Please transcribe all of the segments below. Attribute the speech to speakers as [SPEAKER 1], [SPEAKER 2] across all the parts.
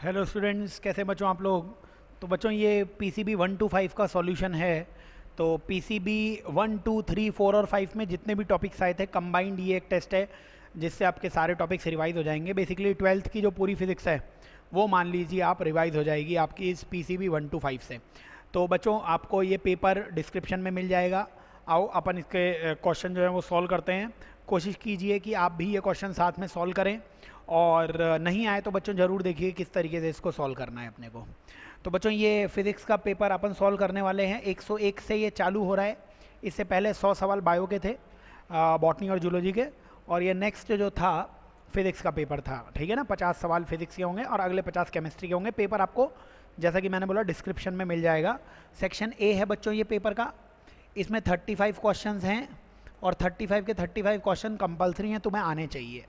[SPEAKER 1] Hello students, कैसे बच्चों आप लोग। तो बच्चों ये पीसीबी 1 to 5 का सॉल्यूशन है। तो पीसीबी 1 2 3 4 और 5 में जितने भी टॉपिक्स आए थे कंबाइंड ये एक टेस्ट है जिससे आपके सारे टॉपिक्स रिवाइज हो जाएंगे। बेसिकली 12th की जो पूरी फिजिक्स है वो मान लीजिए आप रिवाइज हो जाएगी आपकी इस पीसीबी 1 to 5 से। तो बच्चों आपको ये पेपर डिस्क्रिप्शन में मिल जाएगा। आओ अपन इसके क्वेश्चन जो है वो सॉल्व करते हैं। कोशिश कीजिए कि आप भी ये क्वेश्चन साथ में सॉल्व करें, और नहीं आए तो बच्चों ज़रूर देखिए किस तरीके से इसको सॉल्व करना है अपने को। तो बच्चों ये फिज़िक्स का पेपर अपन सॉल्व करने वाले हैं। 101 से ये चालू हो रहा है। इससे पहले 100 सवाल बायो के थे, बॉटनी और जूलॉजी के, और ये नेक्स्ट जो था फिज़िक्स का पेपर था। ठीक है ना, 50 सवाल फिज़िक्स के होंगे और अगले 50 केमिस्ट्री के होंगे। पेपर आपको जैसा कि मैंने बोला डिस्क्रिप्शन में मिल जाएगा। सेक्शन ए है बच्चों ये पेपर का। इसमें 35 क्वेश्चन हैं और 35 के 35 क्वेश्चन कंपलसरी हैं, तुम्हें आने चाहिए।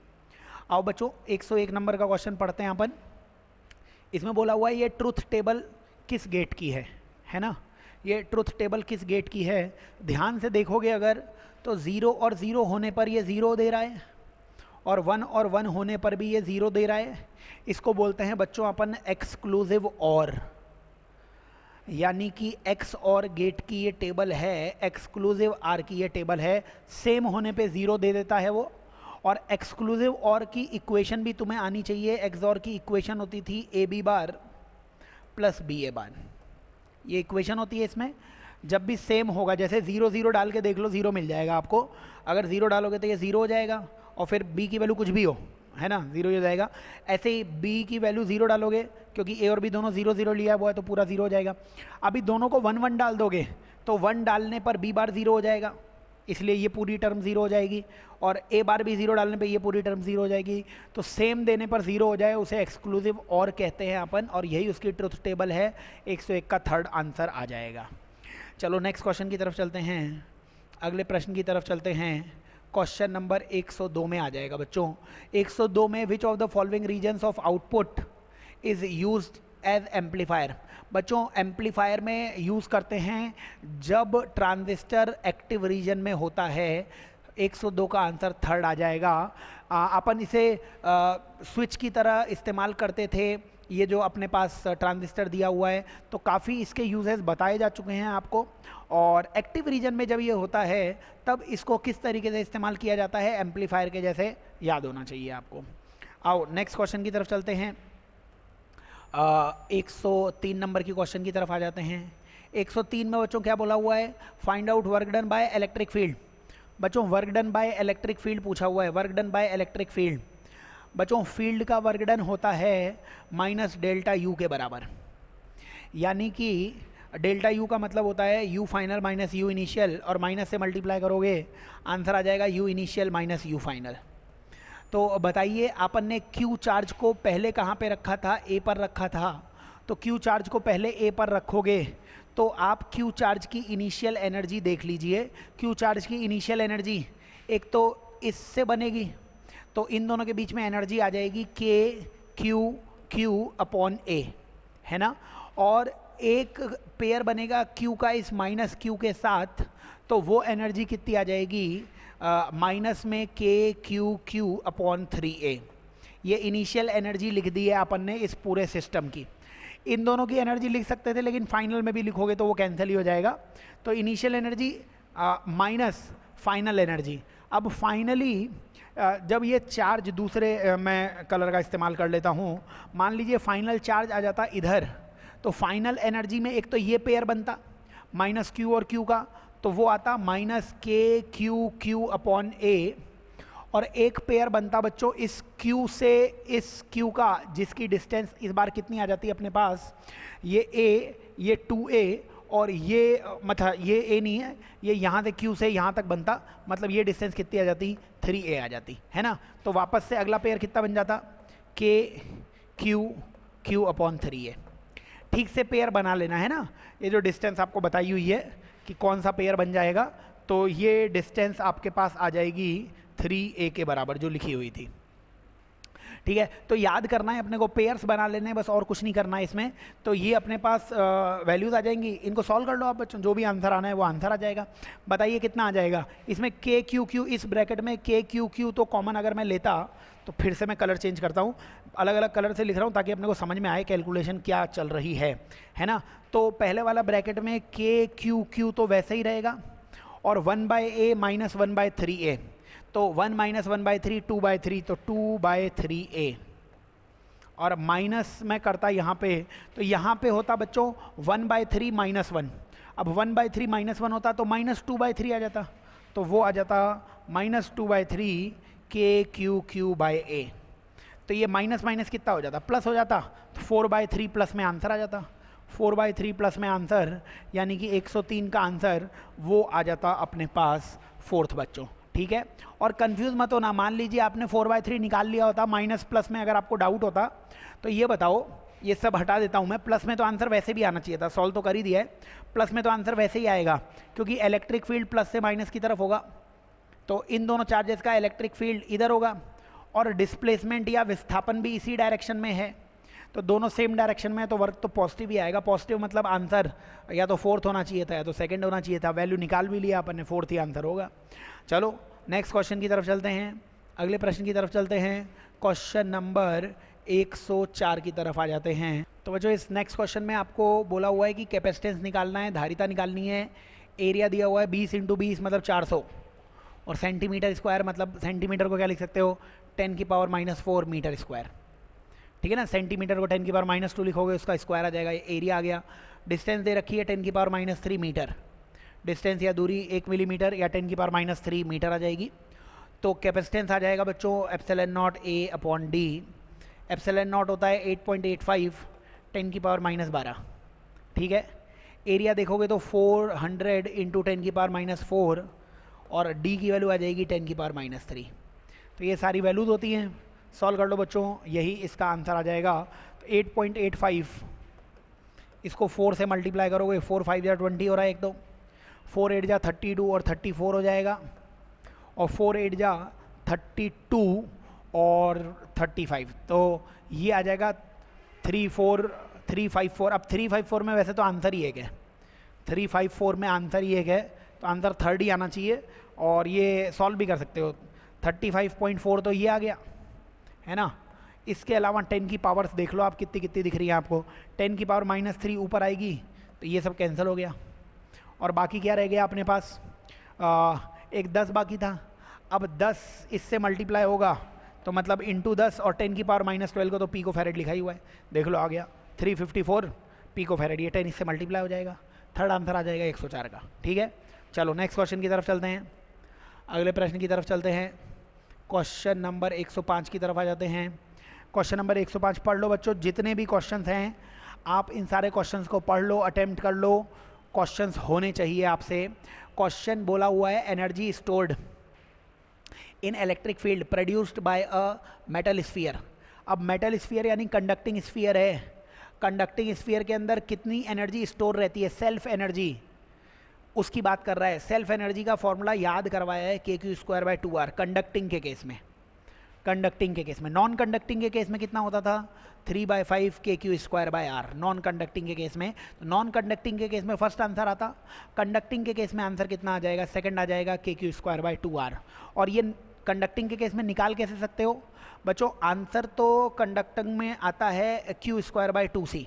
[SPEAKER 1] आओ बच्चों 101 नंबर का क्वेश्चन पढ़ते हैं अपन। इसमें बोला हुआ है ये ट्रुथ टेबल किस गेट की है ना। ये ट्रुथ टेबल किस गेट की है, ध्यान से देखोगे अगर तो 0 और 0 होने पर ये 0 दे रहा है और 1 और 1 होने पर भी ये 0 दे रहा है। इसको बोलते हैं बच्चों अपन एक्सक्लूसिव और, यानी कि एक्स और गेट की ये टेबल है, एक्सक्लूसिव आर की ये टेबल है। सेम होने पे 0 दे देता है वो। और एक्सक्लूसिव और की इक्वेशन भी तुम्हें आनी चाहिए। एक्स और की इक्वेशन होती थी A B bar plus B A bar, ये इक्वेशन होती है। इसमें जब भी सेम होगा, जैसे 0 0 डाल के देख लो 0 मिल जाएगा आपको। अगर 0 डालोगे तो ये 0 हो जाएगा, और फिर b की वैल्यू कुछ भी हो, है ना, 0 हो जाएगा। ऐसे ही b की वैल्यू 0 डालोगे, क्योंकि a और b दोनों 0 0 लिया हुआ है तो पूरा 0 हो जाएगा। अभी दोनों को 1 1 डाल दोगे तो 1 डालने पर b बार 0 हो जाएगा, इसलिए ये पूरी टर्म 0 हो जाएगी। और a बार भी 0 डालने पे ये पूरी टर्म 0 हो जाएगी। तो सेम देने पर 0 हो जाए उसे एक्सक्लूसिव और कहते हैं अपन, और यही उसकी ट्रुथ टेबल है। 101 का थर्ड आंसर आ जाएगा। चलो नेक्स्ट क्वेश्चन की तरफ चलते हैं, अगले प्रश्न की तरफ चलते हैं। क्वेश्चन नंबर 102 में आ जाएगा बच्चों। 102 में which of the following reasons of output is used as amplifier. बच्चों एम्पलीफायर में यूज़ करते हैं जब ट्रांजिस्टर एक्टिव रीजन में होता है। 102 का आंसर थर्ड आ जाएगा। अपन इसे स्विच की तरह इस्तेमाल करते थे। ये जो अपने पास ट्रांजिस्टर दिया हुआ है, तो काफ़ी इसके यूजेस बताए जा चुके हैं आपको। और एक्टिव रीजन में जब ये होता है तब इसको किस तरीके से इस्तेमाल किया जाता है, एम्पलीफायर के जैसे याद होना चाहिए आपको। आओ नेक्स्ट क्वेश्चन की तरफ चलते हैं। 103 नंबर की क्वेश्चन की तरफ आ जाते हैं। 103 में बच्चों क्या बोला हुआ है, find out work done by electric field. बच्चों work done by electric field पूछा हुआ है। Work done by electric field, बच्चों फील्ड का वर्क डन होता है माइनस डेल्टा यू के बराबर। यानी कि डेल्टा यू का मतलब होता है you final minus you initial, और माइनस से मल्टीप्लाई करोगे आंसर आ जाएगा you initial minus you final. तो बताइए अपन ने क्यू चार्ज को पहले कहाँ पे रखा था, ए पर रखा था। तो क्यू चार्ज को पहले ए पर रखोगे तो आप क्यू चार्ज की इनिशियल एनर्जी देख लीजिए। क्यू चार्ज की इनिशियल एनर्जी एक तो इससे बनेगी, तो इन दोनों के बीच में एनर्जी आ जाएगी के क्यू क्यू अपॉन ए, है ना। और एक पेयर बनेगा क्यू का इस माइनस क्यू के साथ, तो वो एनर्जी कितनी आ जाएगी, माइनस में के क्यू क्यू अपॉन 3a। ये इनिशियल एनर्जी लिख दी है अपन ने इस पूरे सिस्टम की। इन दोनों की एनर्जी लिख सकते थे, लेकिन फाइनल में भी लिखोगे तो वो कैंसिल ही हो जाएगा। तो initial energy minus final energy. अब फाइनली जब ये चार्ज दूसरे मैं कलर का इस्तेमाल कर लेता हूँ, मान लीजिए फाइनल चार्ज आ जाता इधर, तो फाइनल एनर्जी में एक तो ये पेयर बनता माइनस क्यू और क्यू का, तो वो आता माइनस के क्यू क्यू अपॉन ए। और एक पेयर बनता बच्चों इस Q से इस Q का, जिसकी डिस्टेंस इस बार कितनी आ जाती है अपने पास, ये A, ये 2a, और ये मतलब ये A नहीं है, ये यहाँ से Q से यहाँ तक बनता, मतलब ये डिस्टेंस कितनी आ जाती, 3a आ जाती, है ना। तो वापस से अगला पेयर कितना बन जाता, K Q Q upon 3a। ठीक से पेयर बना लेना, है ना। ये जो डिस्टेंस आपको बताई हुई है कि कौन सा पेयर बन जाएगा, तो ये डिस्टेंस आपके पास आ जाएगी 3a के बराबर जो लिखी हुई थी। ठीक है। तो याद करना है अपने को, पेयर्स बना लेने हैं बस, और कुछ नहीं करना है इसमें। तो ये अपने पास वैल्यूज़ आ जाएंगी, इनको सॉल्व कर लो आप बच्चों, जो भी आंसर आना है वो आंसर आ जाएगा। बताइए कितना आ जाएगा इसमें, के क्यू क्यू, इस ब्रैकेट में के क्यू क्यू तो कॉमन अगर मैं लेता, तो फिर से मैं कलर चेंज करता हूँ, अलग अलग कलर से लिख रहा हूँ ताकि अपने को समझ में आए कैलकुलेशन क्या चल रही है ना। तो पहले वाला ब्रैकेट में के क्यू क्यू तो वैसे ही रहेगा, और 1/a माइनस 1/3a, तो 1 माइनस 1/3 2/3, तो 2/3a, और माइनस मैं करता यहाँ पे, तो यहाँ पे होता बच्चों 1/3 माइनस 1, अब 1/3 माइनस 1 होता तो माइनस 2/3 आ जाता, तो वो आ जाता माइनस 2/3 के क्यू क्यू बाई ए। तो ये माइनस माइनस कितना हो जाता, प्लस हो जाता, तो 4/3 प्लस में आंसर आ जाता, 4/3 प्लस में आंसर, यानी कि 103 का आंसर वो आ जाता अपने पास फोर्थ बच्चों, ठीक है। और कंफ्यूज मत होना, मान लीजिए आपने 4/3 निकाल लिया होता, माइनस प्लस में अगर आपको डाउट होता, तो ये बताओ, ये सब हटा देता हूँ मैं, प्लस में तो आंसर वैसे भी आना चाहिए था, सॉल्व तो कर ही दिया है, प्लस में तो आंसर वैसे ही आएगा क्योंकि इलेक्ट्रिक फील्ड प्लस से माइनस की तरफ होगा, तो इन दोनों चार्जेस का इलेक्ट्रिक फील्ड इधर होगा, और डिस्प्लेसमेंट या विस्थापन भी इसी डायरेक्शन में है, तो दोनों सेम डायरेक्शन में है, तो वर्क तो पॉजिटिव ही आएगा। पॉजिटिव मतलब आंसर या तो फोर्थ होना चाहिए था या तो सेकंड होना चाहिए था, वैल्यू निकाल भी लिया अपन ने, फोर्थ ही आंसर होगा। चलो नेक्स्ट क्वेश्चन की तरफ चलते हैं, अगले प्रश्न की तरफ चलते हैं, क्वेश्चन नंबर 104 की तरफ आ जाते हैं। तो बच्चों इस नेक्स्ट क्वेश्चन में आपको बोला हुआ है कि कैपेसिटेंस निकालना है, धारिता निकालनी है, एरिया दिया हुआ है 20 × 20 मतलब 400, और सेंटीमीटर स्क्वायर मतलब सेंटीमीटर को क्या लिख सकते हो, 10⁻⁻4 मीटर स्क्वायर, ठीक है ना। सेंटीमीटर को 10⁻⁻2 लिखोगे, उसका स्क्वायर आ जाएगा, एरिया आ गया। डिस्टेंस दे रखी है 10⁻³ मीटर, डिस्टेंस या दूरी 1 मिलीमीटर या 10⁻³ मीटर आ जाएगी। तो कैपेसिटेंस आ जाएगा बच्चों ε0 A/d, ε0 होता है 8.85 10⁻⁻12, ठीक है। एरिया देखोगे तो 400 × 10⁻⁻4, और d की वैल्यू आ जाएगी 10⁻⁻3। तो ये सारी वैल्यूज होती हैं, सॉल्व कर लो बच्चों, यही इसका आंसर आ जाएगा। तो 8.85 इसको 4 से मल्टीप्लाई करोगे, 4 5 जा 20 हो रहा है एक, तो 4 8 जा 32 और 34 हो जाएगा, और 4 8 जा 32 और 35, तो ये आ जाएगा 35354। अब 354 में वैसे तो आंसर ही एक है, 354 में आंसर ही एक है, तो आंसर थर्ड ही आना चाहिए, और ये सॉल्व भी कर सकते हो। 35.4 तो ये आ गया है ना। इसके अलावा 10 की पावर्स देख लो आप कितनी कितनी दिख रही है आपको, 10⁻³ ऊपर आएगी, तो ये सब कैंसिल हो गया, और बाकी क्या रह गया अपने पास, एक 10 बाकी था। अब 10 इससे मल्टीप्लाई होगा तो मतलब इंटू 10, और 10⁻12 को तो पीको फैरेड लिखा ही हुआ है, देख लो आ गया 354 पीको फैरेड, ये 10 इससे मल्टीप्लाई हो जाएगा, थर्ड आंसर आ जाएगा 104 का, ठीक है। चलो नेक्स्ट क्वेश्चन की तरफ चलते हैं, अगले प्रश्न की तरफ चलते हैं, क्वेश्चन नंबर 105 की तरफ आ जाते हैं। क्वेश्चन नंबर 105 पढ़ लो बच्चों, जितने भी क्वेश्चंस हैं आप इन सारे क्वेश्चंस को पढ़ लो, अटेम्प्ट कर लो, क्वेश्चंस होने चाहिए आपसे। क्वेश्चन बोला हुआ है energy stored in electric field produced by a metal sphere. अब मेटल स्फीयर यानी कंडक्टिंग स्फीयर है, कंडक्टिंग स्फीयर के अंदर कितनी एनर्जी स्टोर रहती है, सेल्फ एनर्जी, उसकी बात कर रहा है। सेल्फ एनर्जी का फॉर्मूला याद करवाया है KQ²/2R कंडक्टिंग के केस में, कंडक्टिंग के केस में। नॉन कंडक्टिंग के केस में कितना होता था, 3/5 KQ²/R नॉन कंडक्टिंग के केस में। तो नॉन कंडक्टिंग के केस में फर्स्ट आंसर आता, कंडक्टिंग के केस में आंसर कितना आ जाएगा, सेकंड आ जाएगा KQ²/2R। और ये कंडक्टिंग के केस में निकाल कैसे सकते हो बच्चों, आंसर तो कंडक्टिंग में आता है Q²/2C,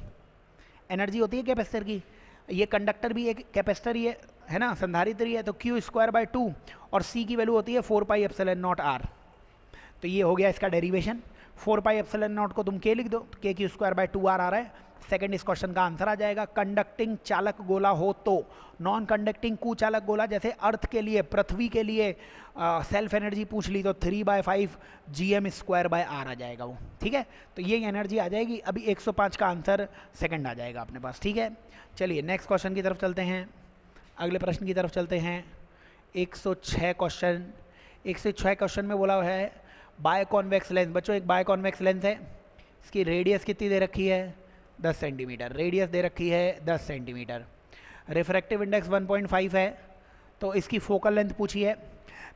[SPEAKER 1] एनर्जी होती है कैपेसिटर की, ये कंडक्टर भी एक कैपेसिटर ही है ना, संधारित्र ही है, तो Q²/2 और C की वैल्यू होती है 4πε0R। तो ये हो गया इसका डेरिवेशन, 4πε0 को तुम K लिख दो, KQ²/2R आ रहा है, सेकंड इस क्वेश्चन का आंसर आ जाएगा। कंडक्टिंग चालक गोला हो तो, नॉन कंडक्टिंग कुचालक गोला जैसे अर्थ के लिए, पृथ्वी के लिए सेल्फ एनर्जी पूछ ली तो 3/5 GM²/R आ जाएगा वो, ठीक है। तो ये एनर्जी आ जाएगी। अभी 105 का आंसर सेकंड आ जाएगा अपने पास, ठीक है। चलिए नेक्स्ट क्वेश्चन की तरफ चलते हैं, अगले प्रश्न की तरफ चलते हैं। 106 क्वेश्चन, 106 क्वेश्चन में बोला है बाय कॉन्वेक्स लेंस। बच्चों एक बाय कॉन्वेक्स लेंस है, इसकी रेडियस कितनी दे रखी है, 10 सेंटीमीटर, रेडियस दे रखी है 10 सेंटीमीटर, रिफ्रैक्टिव इंडेक्स 1.5 है। तो इसकी फोकल लेंथ पूछी है।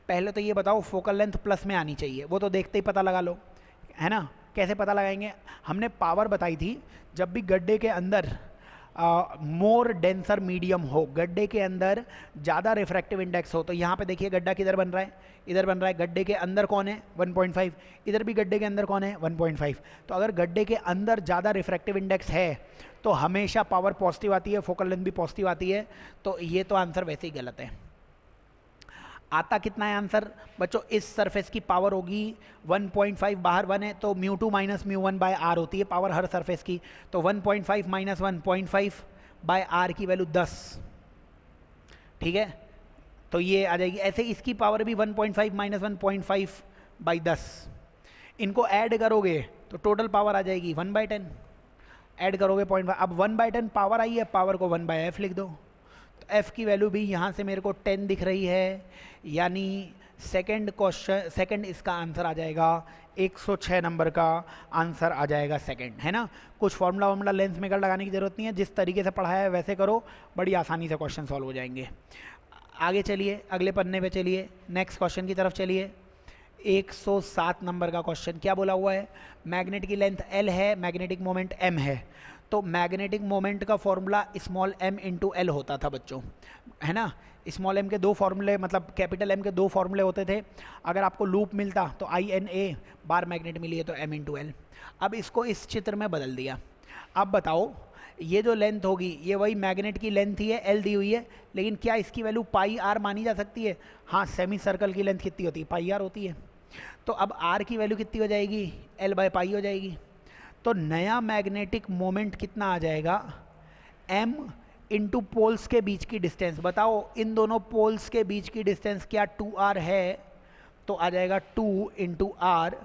[SPEAKER 1] पहले तो ये बताओ फोकल लेंथ प्लस में आनी चाहिए, वो तो देखते ही पता लगा लो, है ना, कैसे पता लगाएंगे? हमने पावर बताई थी, जब भी गड्ढे के अंदर मोर डेंसर मीडियम हो, गड्ढे के अंदर ज़्यादा रिफ्रैक्टिव इंडेक्स हो, तो यहाँ पे देखिए गड्ढा किधर बन रहा है, इधर बन रहा है, गड्ढे के अंदर कौन है 1.5, इधर भी गड्ढे के अंदर कौन है 1.5। तो अगर गड्ढे के अंदर ज़्यादा रिफ्रैक्टिव इंडेक्स है तो हमेशा पावर पॉजिटिव आती है, फोकल लेंथ भी पॉजिटिव आती है, तो ये तो आंसर वैसे ही गलत है। आता कितना है आंसर बच्चों? इस सरफेस की पावर होगी 1.5, बाहर 1 है तो μ2 माइनस μ1 बाय आर होती है पावर हर सरफेस की, तो 1.5 माइनस 1.5 बाय आर की वैल्यू 10, ठीक है, तो ये आ जाएगी। ऐसे इसकी पावर भी 1.5 माइनस 1.5 बाई 10, इनको ऐड करोगे तो टोटल पावर आ जाएगी 1/10, ऐड करोगे 0.5, अब 1/10 पावर आई है, पावर को 1/f लिख दो, तो f की वैल्यू भी यहाँ से मेरे को 10 दिख रही है, यानी सेकंड क्वेश्चन, सेकंड इसका आंसर आ जाएगा, 106 नंबर का आंसर आ जाएगा सेकंड, है ना। कुछ फॉर्मूला वार्मूला लेंस मेकर लगाने की ज़रूरत नहीं है, जिस तरीके से पढ़ाया है वैसे करो, बड़ी आसानी से क्वेश्चन सॉल्व हो जाएंगे। आगे चलिए, अगले पन्ने पे चलिए, नेक्स्ट क्वेश्चन की तरफ चलिए। 107 नंबर का क्वेश्चन क्या बोला हुआ है? मैग्नेट की लेंथ L है, मैग्नेटिक मोमेंट M है, तो मैग्नेटिक मोमेंट का formula small m into L होता था बच्चों, है ना। स्मॉल m के दो फॉर्मूले, मतलब कैपिटल M के दो फॉर्मूले होते थे। अगर आपको लूप मिलता तो INA, बार मैग्नेट मिली है तो m इंटू एल। अब इसको इस चित्र में बदल दिया। अब बताओ ये जो लेंथ होगी ये वही मैग्नेट की लेंथ ही है, L दी हुई है, लेकिन क्या इसकी वैल्यू पाई आर मानी जा सकती है? हाँ, सेमी सर्कल की लेंथ कितनी होती है? पाई आर होती है। तो अब आर की वैल्यू कितनी हो जाएगी? L बाय पाई हो जाएगी। तो नया मैग्नेटिक मोमेंट कितना आ जाएगा? m इंटू पोल्स के बीच की डिस्टेंस। बताओ इन दोनों पोल्स के बीच की डिस्टेंस क्या 2r है? तो आ जाएगा 2 इंटू आर,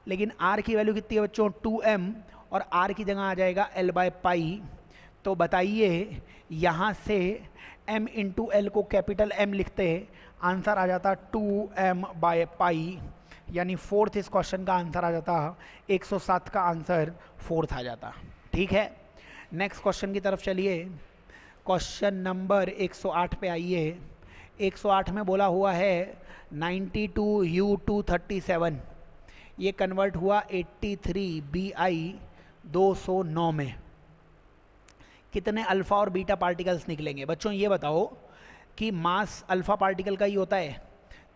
[SPEAKER 1] लेकिन r की वैल्यू कितनी है बच्चों? 2m, और r की जगह आ जाएगा L बाय पाई। तो बताइए यहाँ से m इंटू एल को कैपिटल M लिखते, आंसर आ जाता 2m बाय पाई, यानी फोर्थ इस क्वेश्चन का आंसर आ जाता, 107 का आंसर फोर्थ आ जाता। ठीक है, नेक्स्ट क्वेश्चन की तरफ चलिए। क्वेश्चन नंबर 108 पे आइए। 108 में बोला हुआ है 92U237, ये कन्वर्ट हुआ 83BI 209 में कितने अल्फ़ा और बीटा पार्टिकल्स निकलेंगे? बच्चों ये बताओ कि मास अल्फ़ा पार्टिकल का ही होता है,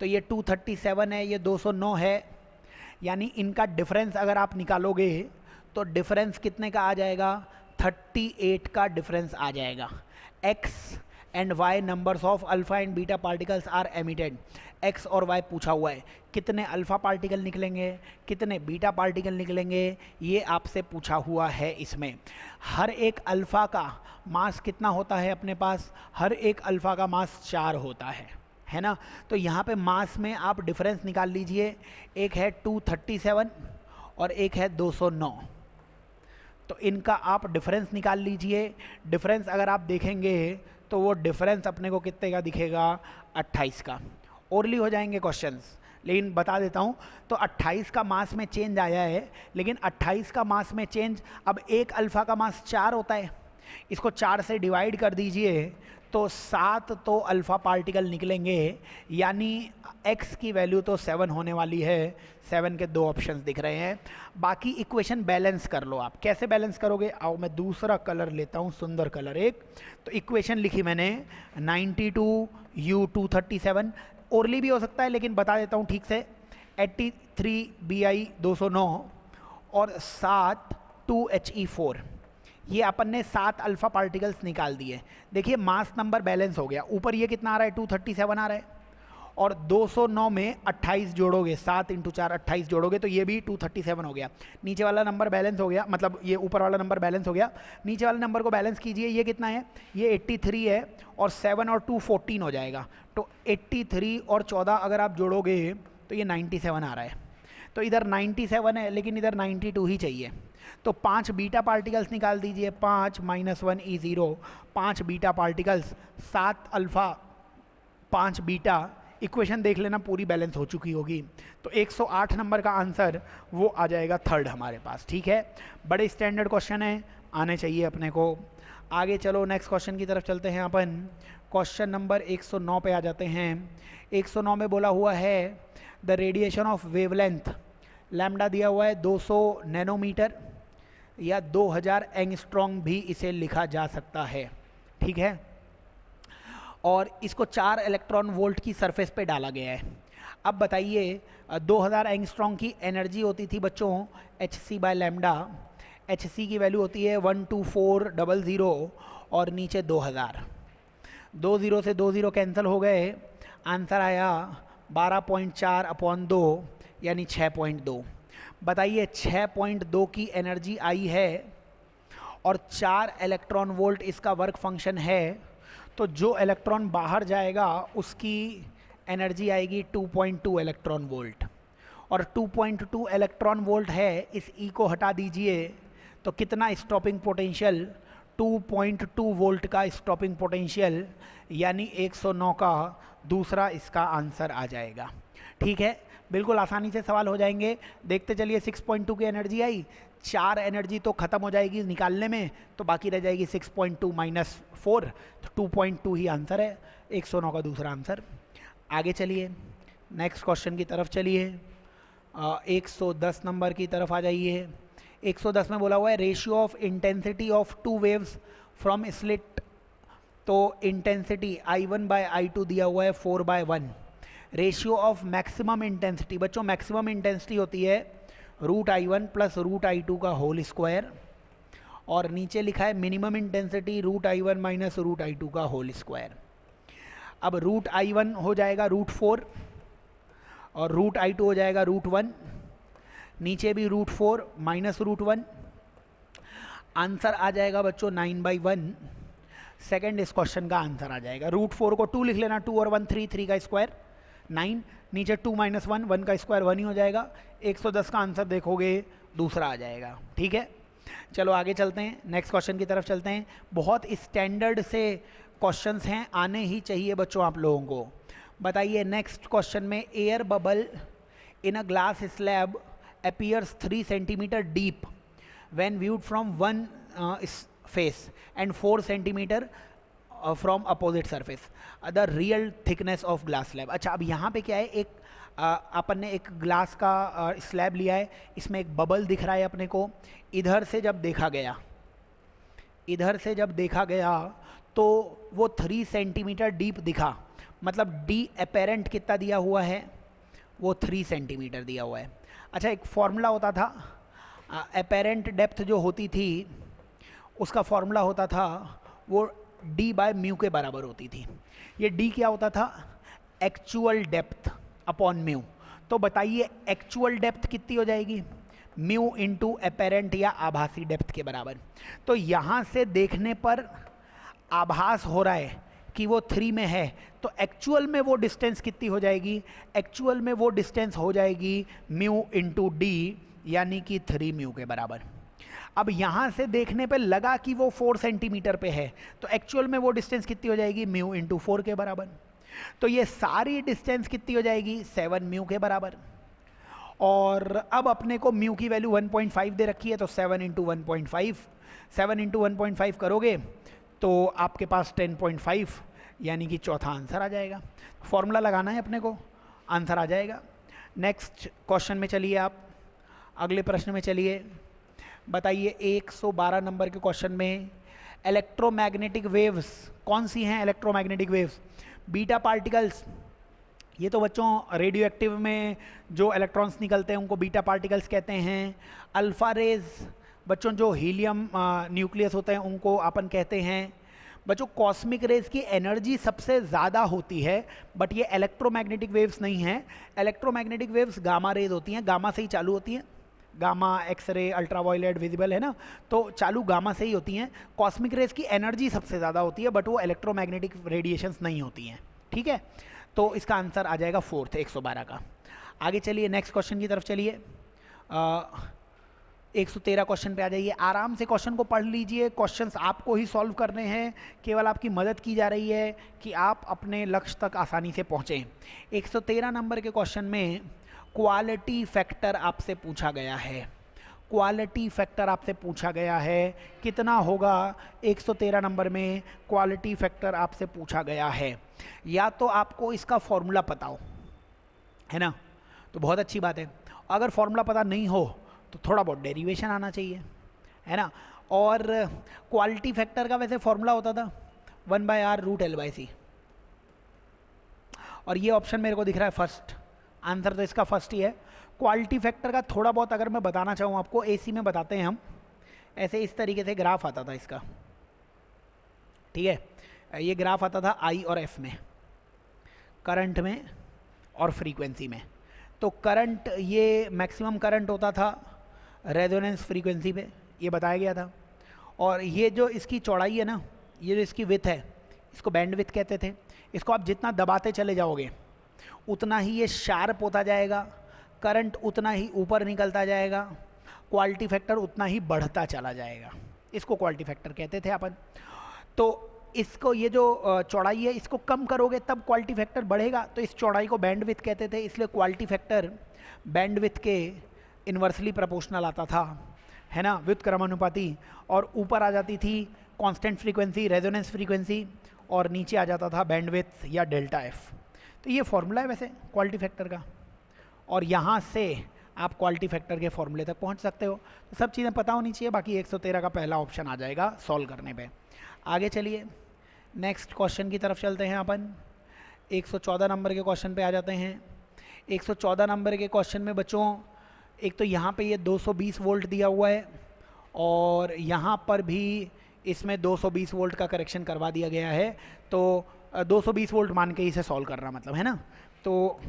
[SPEAKER 1] तो ये 237 है, ये 209 है, यानी इनका डिफरेंस अगर आप निकालोगे तो डिफरेंस कितने का आ जाएगा? 38 का डिफरेंस आ जाएगा। x and y numbers of alpha and beta particles are emitted. x और y पूछा हुआ है, कितने अल्फ़ा पार्टिकल निकलेंगे, कितने बीटा पार्टिकल निकलेंगे, ये आपसे पूछा हुआ है। इसमें हर एक अल्फ़ा का मास कितना होता है अपने पास? हर एक अल्फ़ा का मास 4 होता है ना। तो यहाँ पे मास में आप डिफरेंस निकाल लीजिए, एक है 237 और एक है 209, तो इनका आप डिफरेंस निकाल लीजिए। डिफरेंस अगर आप देखेंगे तो वो डिफरेंस अपने को कितने का दिखेगा? 28 का। ओरली हो जाएंगे क्वेश्चंस, लेकिन बता देता हूँ। तो 28 का मास में चेंज आया है, लेकिन 28 का मास में चेंज, अब एक अल्फ़ा का मास 4 होता है, इसको 4 से डिवाइड कर दीजिए तो 7 तो अल्फ़ा पार्टिकल निकलेंगे, यानी x की वैल्यू तो 7 होने वाली है। 7 के 2 ऑप्शंस दिख रहे हैं। बाकी इक्वेशन बैलेंस कर लो आप। कैसे बैलेंस करोगे? आओ मैं दूसरा कलर लेता हूँ, सुंदर कलर एक। तो इक्वेशन लिखी मैंने 92U237, ओरली भी हो सकता है लेकिन बता देता हूँ ठीक से, 83BI 209 और 7 2He4, ये अपन ने 7 अल्फ़ा पार्टिकल्स निकाल दिए। देखिए मास नंबर बैलेंस हो गया। ऊपर ये कितना आ रहा है? 237 आ रहा है, और 209 में 28 जोड़ोगे, 7 इंटू 4 28 जोड़ोगे तो ये भी 237 हो गया। नीचे वाला नंबर बैलेंस हो गया, मतलब ये ऊपर वाला नंबर बैलेंस हो गया। नीचे वाले नंबर को बैलेंस कीजिए, ये कितना है? ये 83 है, और 7 और 2 14 हो जाएगा। तो 83 और 14 अगर आप जोड़ोगे तो ये 97 आ रहा है। तो इधर 97 है लेकिन इधर 92 ही चाहिए। तो 5 बीटा पार्टिकल्स निकाल दीजिए, 5 माइनस 1 ई 0, 5 beta particles, 7 alpha 5 beta. Equation देख लेना, पूरी बैलेंस हो चुकी होगी। तो 108 नंबर का आंसर वो आ जाएगा थर्ड हमारे पास। ठीक है, बड़े स्टैंडर्ड क्वेश्चन है, आने चाहिए अपने को। आगे चलो नेक्स्ट क्वेश्चन की तरफ चलते हैं अपन। क्वेश्चन नंबर 109 पे आ जाते हैं। 109 में बोला हुआ है the radiation of wavelength lambda दिया हुआ है 200 नैनोमीटर या 2000 एंगस्ट्रॉन्ग भी इसे लिखा जा सकता है, ठीक है। और इसको 4 इलेक्ट्रॉन वोल्ट की सरफेस पे डाला गया है। अब बताइए 2000 एंगस्ट्रॉन्ग की एनर्जी होती थी बच्चों Hc बाय लैम्डा, Hc की वैल्यू होती है 12400 और नीचे 2000, 20 से 20 कैंसिल हो गए, आंसर आया 12.4/2 यानी 6.2। बताइए 6.2 की एनर्जी आई है और 4 इलेक्ट्रॉन वोल्ट इसका वर्क फंक्शन है, तो जो इलेक्ट्रॉन बाहर जाएगा उसकी एनर्जी आएगी 2.2 इलेक्ट्रॉन वोल्ट। और 2.2 इलेक्ट्रॉन वोल्ट है, इस ई को हटा दीजिए तो कितना स्टॉपिंग पोटेंशियल, 2.2 वोल्ट का स्टॉपिंग पोटेंशियल यानी 109 का दूसरा इसका आंसर आ जाएगा, ठीक है। बिल्कुल आसानी से सवाल हो जाएंगे। देखते चलिए 6.2 की एनर्जी आई, 4 एनर्जी तो ख़त्म हो जाएगी निकालने में, तो बाकी रह जाएगी 6.2 माइनस 4, तो 2.2 ही आंसर है, 109 का दूसरा आंसर। आगे चलिए नेक्स्ट क्वेश्चन की तरफ चलिए, 110 नंबर की तरफ आ जाइए। 110 में बोला हुआ है ratio of intensity of 2 waves from slit, तो इंटेंसिटी I1 बाय I2 दिया हुआ है 4/1। रेशियो ऑफ मैक्सिमम इंटेंसिटी, बच्चों मैक्सिमम इंटेंसिटी होती है √I1 प्लस √I2 का होल स्क्वायर, और नीचे लिखा है minimum intensity √I1 minus √I2 का होल स्क्वायर। अब √I1 हो जाएगा √4 और √I2 हो जाएगा √1, नीचे भी √4 माइनस √1, आंसर आ जाएगा बच्चों 9/1। सेकेंड इस क्वेश्चन का आंसर आ जाएगा। √4 को 2 लिख लेना, 2 और 1 3, 3 का स्क्वायर 9, नीचे 2 माइनस 1, 1 का स्क्वायर 1 ही हो जाएगा। 110 का आंसर देखोगे दूसरा आ जाएगा, ठीक है। चलो आगे चलते हैं, नेक्स्ट क्वेश्चन की तरफ चलते हैं। बहुत स्टैंडर्ड से क्वेश्चंस हैं, आने ही चाहिए बच्चों आप लोगों को। बताइए नेक्स्ट क्वेश्चन में air bubble in a glass slab appears 3 centimeter deep when viewed from one face and 4 centimeter from opposite surface, the real thickness of glass slab। अच्छा, अब यहाँ पे क्या है, एक अपन ने एक ग्लास का स्लैब लिया है, इसमें एक बबल दिख रहा है अपने को। इधर से जब देखा गया, इधर से जब देखा गया तो वो 3 सेंटीमीटर डीप दिखा, मतलब डी अपेरेंट कितना दिया हुआ है, वो 3 सेंटीमीटर दिया हुआ है। अच्छा, एक फॉर्मूला होता था, अपेरेंट डेप्थ जो होती थी उसका फॉर्मूला होता था वो d बाय म्यू के बराबर होती थी। ये d क्या होता था, एक्चुअल डेप्थ अपॉन म्यू। तो बताइए एक्चुअल डेप्थ कितनी हो जाएगी, म्यू इंटू अपेरेंट या आभासी डेप्थ के बराबर। तो यहाँ से देखने पर आभास हो रहा है कि वो 3 में है, तो एक्चुअल में वो डिस्टेंस कितनी हो जाएगी, एक्चुअल में वो डिस्टेंस हो जाएगी म्यू इंटू डी यानी कि 3 म्यू के बराबर। अब यहाँ से देखने पे लगा कि वो 4 सेंटीमीटर पे है, तो एक्चुअल में वो डिस्टेंस कितनी हो जाएगी, म्यू इंटू 4 के बराबर। तो ये सारी डिस्टेंस कितनी हो जाएगी, 7 म्यू के बराबर। और अब अपने को म्यू की वैल्यू 1.5 दे रखी है, तो 7 इंटू 1.5, 7 इंटू 1.5 करोगे तो आपके पास 10.5 यानी कि चौथा आंसर आ जाएगा। फॉर्मूला लगाना है अपने को, आंसर आ जाएगा। नेक्स्ट क्वेश्चन में चलिए, आप अगले प्रश्न में चलिए। बताइए 112 नंबर के क्वेश्चन में इलेक्ट्रोमैग्नेटिक वेव्स कौन सी हैं, इलेक्ट्रोमैग्नेटिक वेव्स, बीटा पार्टिकल्स। ये तो बच्चों रेडियो एक्टिव में जो इलेक्ट्रॉन्स निकलते हैं उनको बीटा पार्टिकल्स कहते हैं। अल्फा रेज बच्चों जो हीलियम न्यूक्लियस होते हैं उनको अपन कहते हैं। बच्चों कॉस्मिक रेज की एनर्जी सबसे ज़्यादा होती है, बट ये इलेक्ट्रोमैग्नेटिक वेव्स नहीं हैं। इलेक्ट्रोमैग्नेटिक वेव्स गामा रेज होती हैं, गामा से ही चालू होती हैं, गामा, एक्सरे, अल्ट्रावायलेट, विजिबल है ना, तो चालू गामा से ही होती हैं। कॉस्मिक रेज की एनर्जी सबसे ज़्यादा होती है, बट वो इलेक्ट्रोमैग्नेटिक रेडिएशंस नहीं होती हैं, ठीक है। तो इसका आंसर आ जाएगा 4th 112 का। आगे चलिए नेक्स्ट क्वेश्चन की तरफ चलिए। 113 क्वेश्चन पे आ जाइए। आराम से क्वेश्चन को पढ़ लीजिए, क्वेश्चंस आपको ही सॉल्व करने हैं, केवल आपकी मदद की जा रही है कि आप अपने लक्ष्य तक आसानी से पहुँचें। 113 नंबर के क्वेश्चन में क्वालिटी फैक्टर आपसे पूछा गया है। क्वालिटी फैक्टर आपसे पूछा गया है, कितना होगा 113 नंबर में क्वालिटी फैक्टर आपसे पूछा गया है। या तो आपको इसका फॉर्मूला पता हो, है ना, तो बहुत अच्छी बात है, अगर फॉर्मूला पता नहीं हो तो थोड़ा बहुत डेरिवेशन आना चाहिए, है ना। और क्वालिटी फैक्टर का वैसे फॉर्मूला होता था 1/r√L/c, और ये ऑप्शन मेरे को दिख रहा है फर्स्ट, आंसर तो इसका फर्स्ट ही है। क्वालिटी फैक्टर का थोड़ा बहुत अगर मैं बताना चाहूँ आपको, एसी में बताते हैं हम, ऐसे इस तरीके से ग्राफ आता था इसका, ठीक है। ये ग्राफ आता था आई और एफ में, करंट में और फ्रीक्वेंसी में। तो करंट, ये मैक्सिमम करंट होता था रेजोनेंस फ्रीक्वेंसी पे, ये बताया गया था। और ये जो इसकी चौड़ाई है ना, ये जो इसकी विथ है, इसको बैंड विथ कहते थे। इसको आप जितना दबाते चले जाओगे उतना ही ये शार्प होता जाएगा, करंट उतना ही ऊपर निकलता जाएगा, क्वालिटी फैक्टर उतना ही बढ़ता चला जाएगा। इसको क्वालिटी फैक्टर कहते थे अपन। तो इसको, ये जो चौड़ाई है, इसको कम करोगे तब क्वालिटी फैक्टर बढ़ेगा, तो इस चौड़ाई को बैंड विथ कहते थे, इसलिए क्वालिटी फैक्टर बैंड विथ के इन्वर्सली प्रोपोर्शनल आता था, है ना, व्युत्क्रमानुपाती। और ऊपर आ जाती थी कांस्टेंट फ्रीक्वेंसी, रेजोनेंस फ्रीक्वेंसी, और नीचे आ जाता था बैंडविड्थ या डेल्टा एफ। तो ये फॉर्मूला है वैसे क्वालिटी फैक्टर का, और यहाँ से आप क्वालिटी फैक्टर के फॉर्मूले तक पहुँच सकते हो। तो सब चीज़ें पता होनी चाहिए, बाकी 113 का पहला ऑप्शन आ जाएगा सॉल्व करने पे। आगे चलिए नेक्स्ट क्वेश्चन की तरफ चलते हैं अपन। 114 नंबर के क्वेश्चन पे आ जाते हैं। 114 नंबर के क्वेश्चन में बच्चों, एक तो यहाँ पे ये 220 वोल्ट दिया हुआ है, और यहाँ पर भी इसमें 220 वोल्ट का करेक्शन करवा दिया गया है। तो 220 वोल्ट मान के इसे सॉल्व करना मतलब, है ना। तो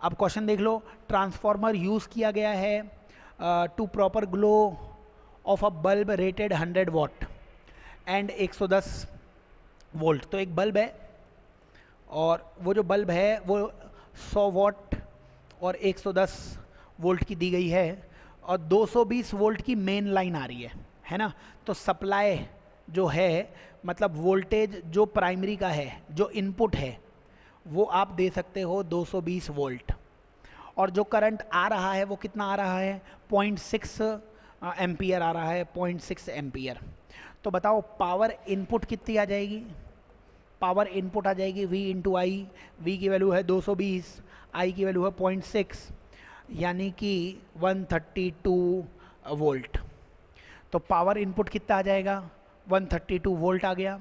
[SPEAKER 1] अब क्वेश्चन देख लो, ट्रांसफार्मर यूज़ किया गया है to proper glow of a bulb rated 100 watt and 110 volt. तो एक बल्ब है, और वो जो बल्ब है वो 100 वॉट और 110 वोल्ट की दी गई है, और 220 वोल्ट की मेन लाइन आ रही है ना। तो सप्लाई जो है, मतलब वोल्टेज जो प्राइमरी का है, जो इनपुट है, वो आप दे सकते हो 220 वोल्ट, और जो करंट आ रहा है वो कितना आ रहा है, 0.6 एम्पियर आ रहा है, 0.6 एम्पियर। तो बताओ पावर इनपुट कितनी आ जाएगी। पावर इनपुट आ जाएगी V इंटू आई। V की वैल्यू है 220, I की वैल्यू है 0.6, यानी कि 132 वोल्ट। तो पावर इनपुट कितना आ जाएगा, 132 वोल्ट आ गया।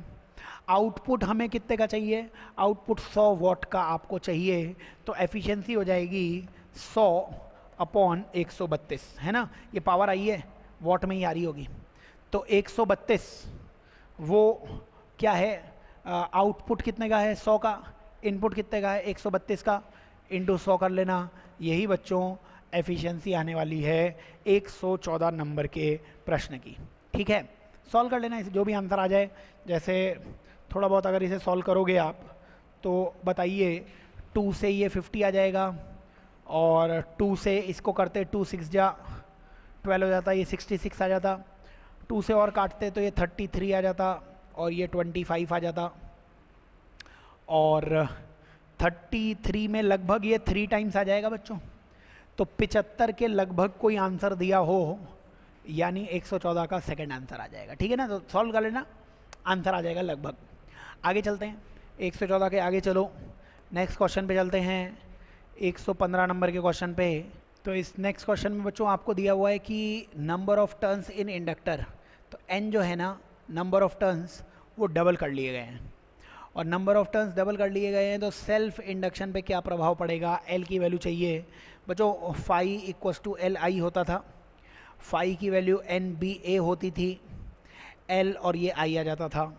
[SPEAKER 1] आउटपुट हमें कितने का चाहिए, आउटपुट 100 वॉट का आपको चाहिए। तो एफिशिएंसी हो जाएगी 100/132, है ना। ये पावर आई है, वॉट में ही आ रही होगी। तो 132 वो क्या है, आउटपुट कितने का है, 100 का, इनपुट कितने का है, 132 का, इंटू 100 कर लेना। यही बच्चों एफिशिएंसी आने वाली है 114 नंबर के प्रश्न की। ठीक है, सॉल्व कर लेना इसे, जो भी आंसर आ जाए। जैसे थोड़ा बहुत अगर इसे सॉल्व करोगे आप तो बताइए, 2 से ये 50 आ जाएगा, और 2 से इसको करते 2 6 जा 12 हो जाता, ये 66 आ जाता। 2 से और काटते तो ये 33 आ जाता, और ये 25 आ जाता। और 33 में लगभग ये 3 टाइम्स आ जाएगा बच्चों। तो 75 के लगभग कोई आंसर दिया हो, यानी 114 का सेकंड आंसर आ जाएगा। ठीक है ना, तो सॉल्व कर लेना, आंसर आ जाएगा लगभग। आगे चलते हैं, 114 के आगे चलो, नेक्स्ट क्वेश्चन पे चलते हैं, 115 नंबर के क्वेश्चन पे। तो इस नेक्स्ट क्वेश्चन में बच्चों आपको दिया हुआ है कि number of turns in inductor. तो n जो है ना, नंबर ऑफ टर्न्स वो डबल कर लिए गए हैं, और नंबर ऑफ टर्न्स डबल कर लिए गए हैं तो सेल्फ इंडक्शन पे क्या प्रभाव पड़ेगा। L की वैल्यू चाहिए बच्चों, फाई इक्वल्स टू Li होता था, फाई की वैल्यू NBA होती थी, L और ये I आ जाता था,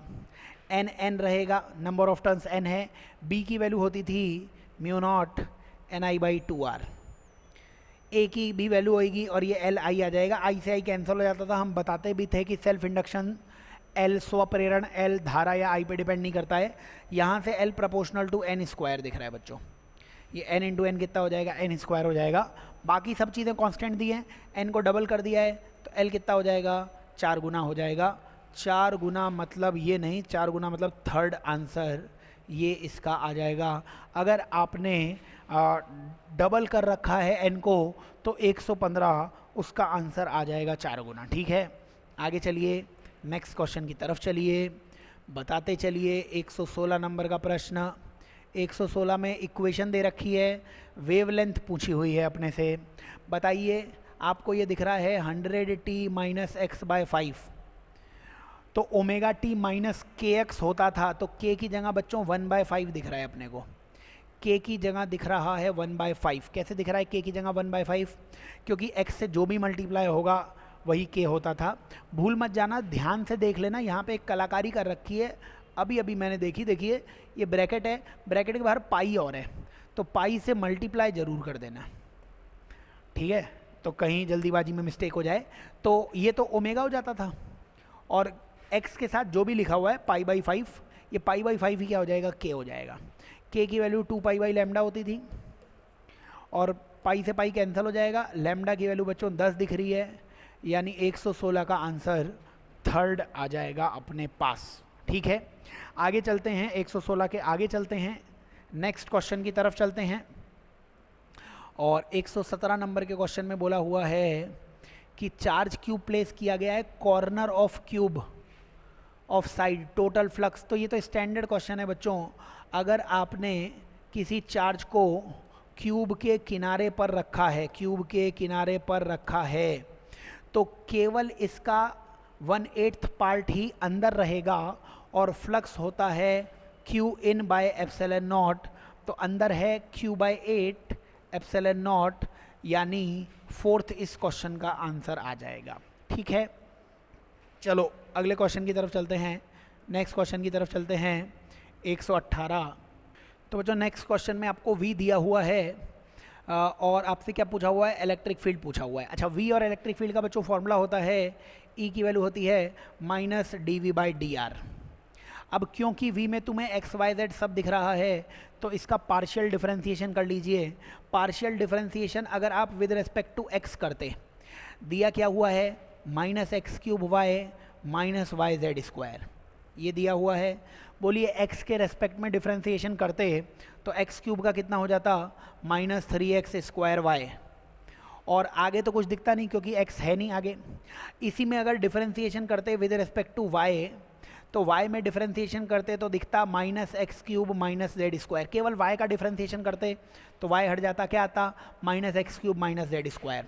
[SPEAKER 1] n रहेगा, नंबर ऑफ टर्न्स n है। B की वैल्यू होती थी μ0 Ni/2r, A की भी वैल्यू होगी, और ये Li आ जाएगा। I से I कैंसिल हो जाता था। हम बताते भी थे कि सेल्फ इंडक्शन L स्वप्रेरण L धारा या I पे डिपेंड नहीं करता है। यहाँ से L प्रोपोर्शनल टू n² दिख रहा है बच्चों, ये n इंटू n कितना हो जाएगा, n² हो जाएगा। बाकी सब चीज़ें कांस्टेंट दी हैं, n को डबल कर दिया है तो L कितना हो जाएगा, 4 गुना हो जाएगा। 4 गुना मतलब ये नहीं, 4 गुना मतलब थर्ड आंसर ये इसका आ जाएगा। अगर आपने डबल कर रखा है n को तो 115 उसका आंसर आ जाएगा 4 गुना। ठीक है, आगे चलिए, नेक्स्ट क्वेश्चन की तरफ चलिए, बताते चलिए। 116 नंबर का प्रश्न, 116 में इक्वेशन दे रखी है, वेवलेंथ पूछी हुई है अपने से। बताइए आपको ये दिख रहा है 100t माइनस एक्स बाय 5, तो ओमेगा टी माइनस के एक्स होता था, तो के की जगह बच्चों 1/5 दिख रहा है अपने को। के की जगह दिख रहा है 1/5। कैसे दिख रहा है के की जगह 1/5? क्योंकि एक्स से जो भी मल्टीप्लाई होगा वही के होता था। भूल मत जाना, ध्यान से देख लेना, यहाँ पे एक कलाकारी कर रखी है, अभी अभी मैंने देखी। देखिए ये ब्रैकेट है, ब्रैकेट के बाहर पाई और है, तो पाई से मल्टीप्लाई ज़रूर कर देना, ठीक है, तो कहीं जल्दीबाजी में मिस्टेक हो जाए। तो ये तो ओमेगा हो जाता था, और एक्स के साथ जो भी लिखा हुआ है π/5, ये π/5 ही क्या हो जाएगा, के हो जाएगा। के की वैल्यू 2π/λ होती थी, और पाई से पाई कैंसिल हो जाएगा। लैम्डा की वैल्यू बच्चों 10 दिख रही है, यानी 116 का आंसर थर्ड आ जाएगा अपने पास। ठीक है, आगे चलते हैं, 116 के आगे चलते हैं, नेक्स्ट क्वेश्चन की तरफ चलते हैं। और 117 नंबर के क्वेश्चन में बोला हुआ है कि चार्ज क्यूब प्लेस किया गया है corner of cube of side, total flux. तो ये तो स्टैंडर्ड क्वेश्चन है बच्चों। अगर आपने किसी चार्ज को क्यूब के किनारे पर रखा है, क्यूब के किनारे पर रखा है, तो केवल इसका 1/8 पार्ट ही अंदर रहेगा, और फ्लक्स होता है Q in by epsilon not. तो अंदर है q/8 एप्सिलॉन नॉट, यानी फोर्थ इस क्वेश्चन का आंसर आ जाएगा। ठीक है, चलो अगले क्वेश्चन की तरफ चलते हैं, नेक्स्ट क्वेश्चन की तरफ चलते हैं, 118। तो बच्चों नेक्स्ट क्वेश्चन में आपको v दिया हुआ है, और आपसे क्या पूछा हुआ है, इलेक्ट्रिक फील्ड पूछा हुआ है। अच्छा, v और इलेक्ट्रिक फील्ड का बच्चों फॉर्मूला होता है, E की वैल्यू होती है -dv/dr। अब क्योंकि v में तुम्हें x y z सब दिख रहा है, तो इसका पार्शियल डिफरेंशिएशन कर लीजिए। पार्शियल डिफरेंशिएशन अगर आप विद रिस्पेक्ट टू x करते, दिया क्या हुआ है, -x³ y -yz², ये दिया हुआ है। बोलिए x के रेस्पेक्ट में डिफरेंशिएशन करते तो x³ का कितना हो जाता, -3x² y, और आगे तो कुछ दिखता नहीं क्योंकि x है नहीं आगे। इसी में अगर डिफरेंशिएशन करते विद रिस्पेक्ट टू y, तो y में डिफरेंशिएशन करते तो दिखता -x³ -z²। केवल y का डिफरेंशिएशन करते तो y हट जाता, क्या आता, -x³ -z²।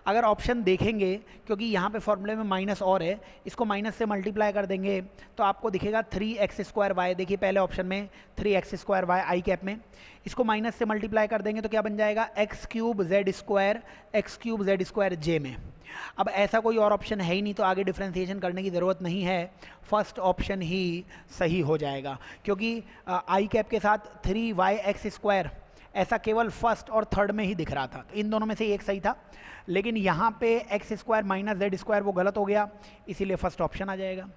[SPEAKER 1] अगर ऑप्शन देखेंगे, क्योंकि यहाँ पे फॉर्मूले में माइनस और है, इसको माइनस से मल्टीप्लाई कर देंगे तो आपको दिखेगा 3x²y। देखिए पहले ऑप्शन में 3x²y आई कैप में, इसको माइनस से मल्टीप्लाई कर देंगे तो क्या बन जाएगा, x³ z² j में। अब ऐसा कोई और ऑप्शन है ही नहीं, तो आगे डिफरेंशिएशन करने की ज़रूरत नहीं है, फर्स्ट ऑप्शन ही सही हो जाएगा। क्योंकि आई कैप के साथ 3yx² ऐसा केवल फर्स्ट और थर्ड में ही दिख रहा था, तो इन दोनों में से एक सही था, लेकिन यहाँ पे x² -z² वो गलत हो गया, इसीलिए फर्स्ट ऑप्शन आ जाएगा।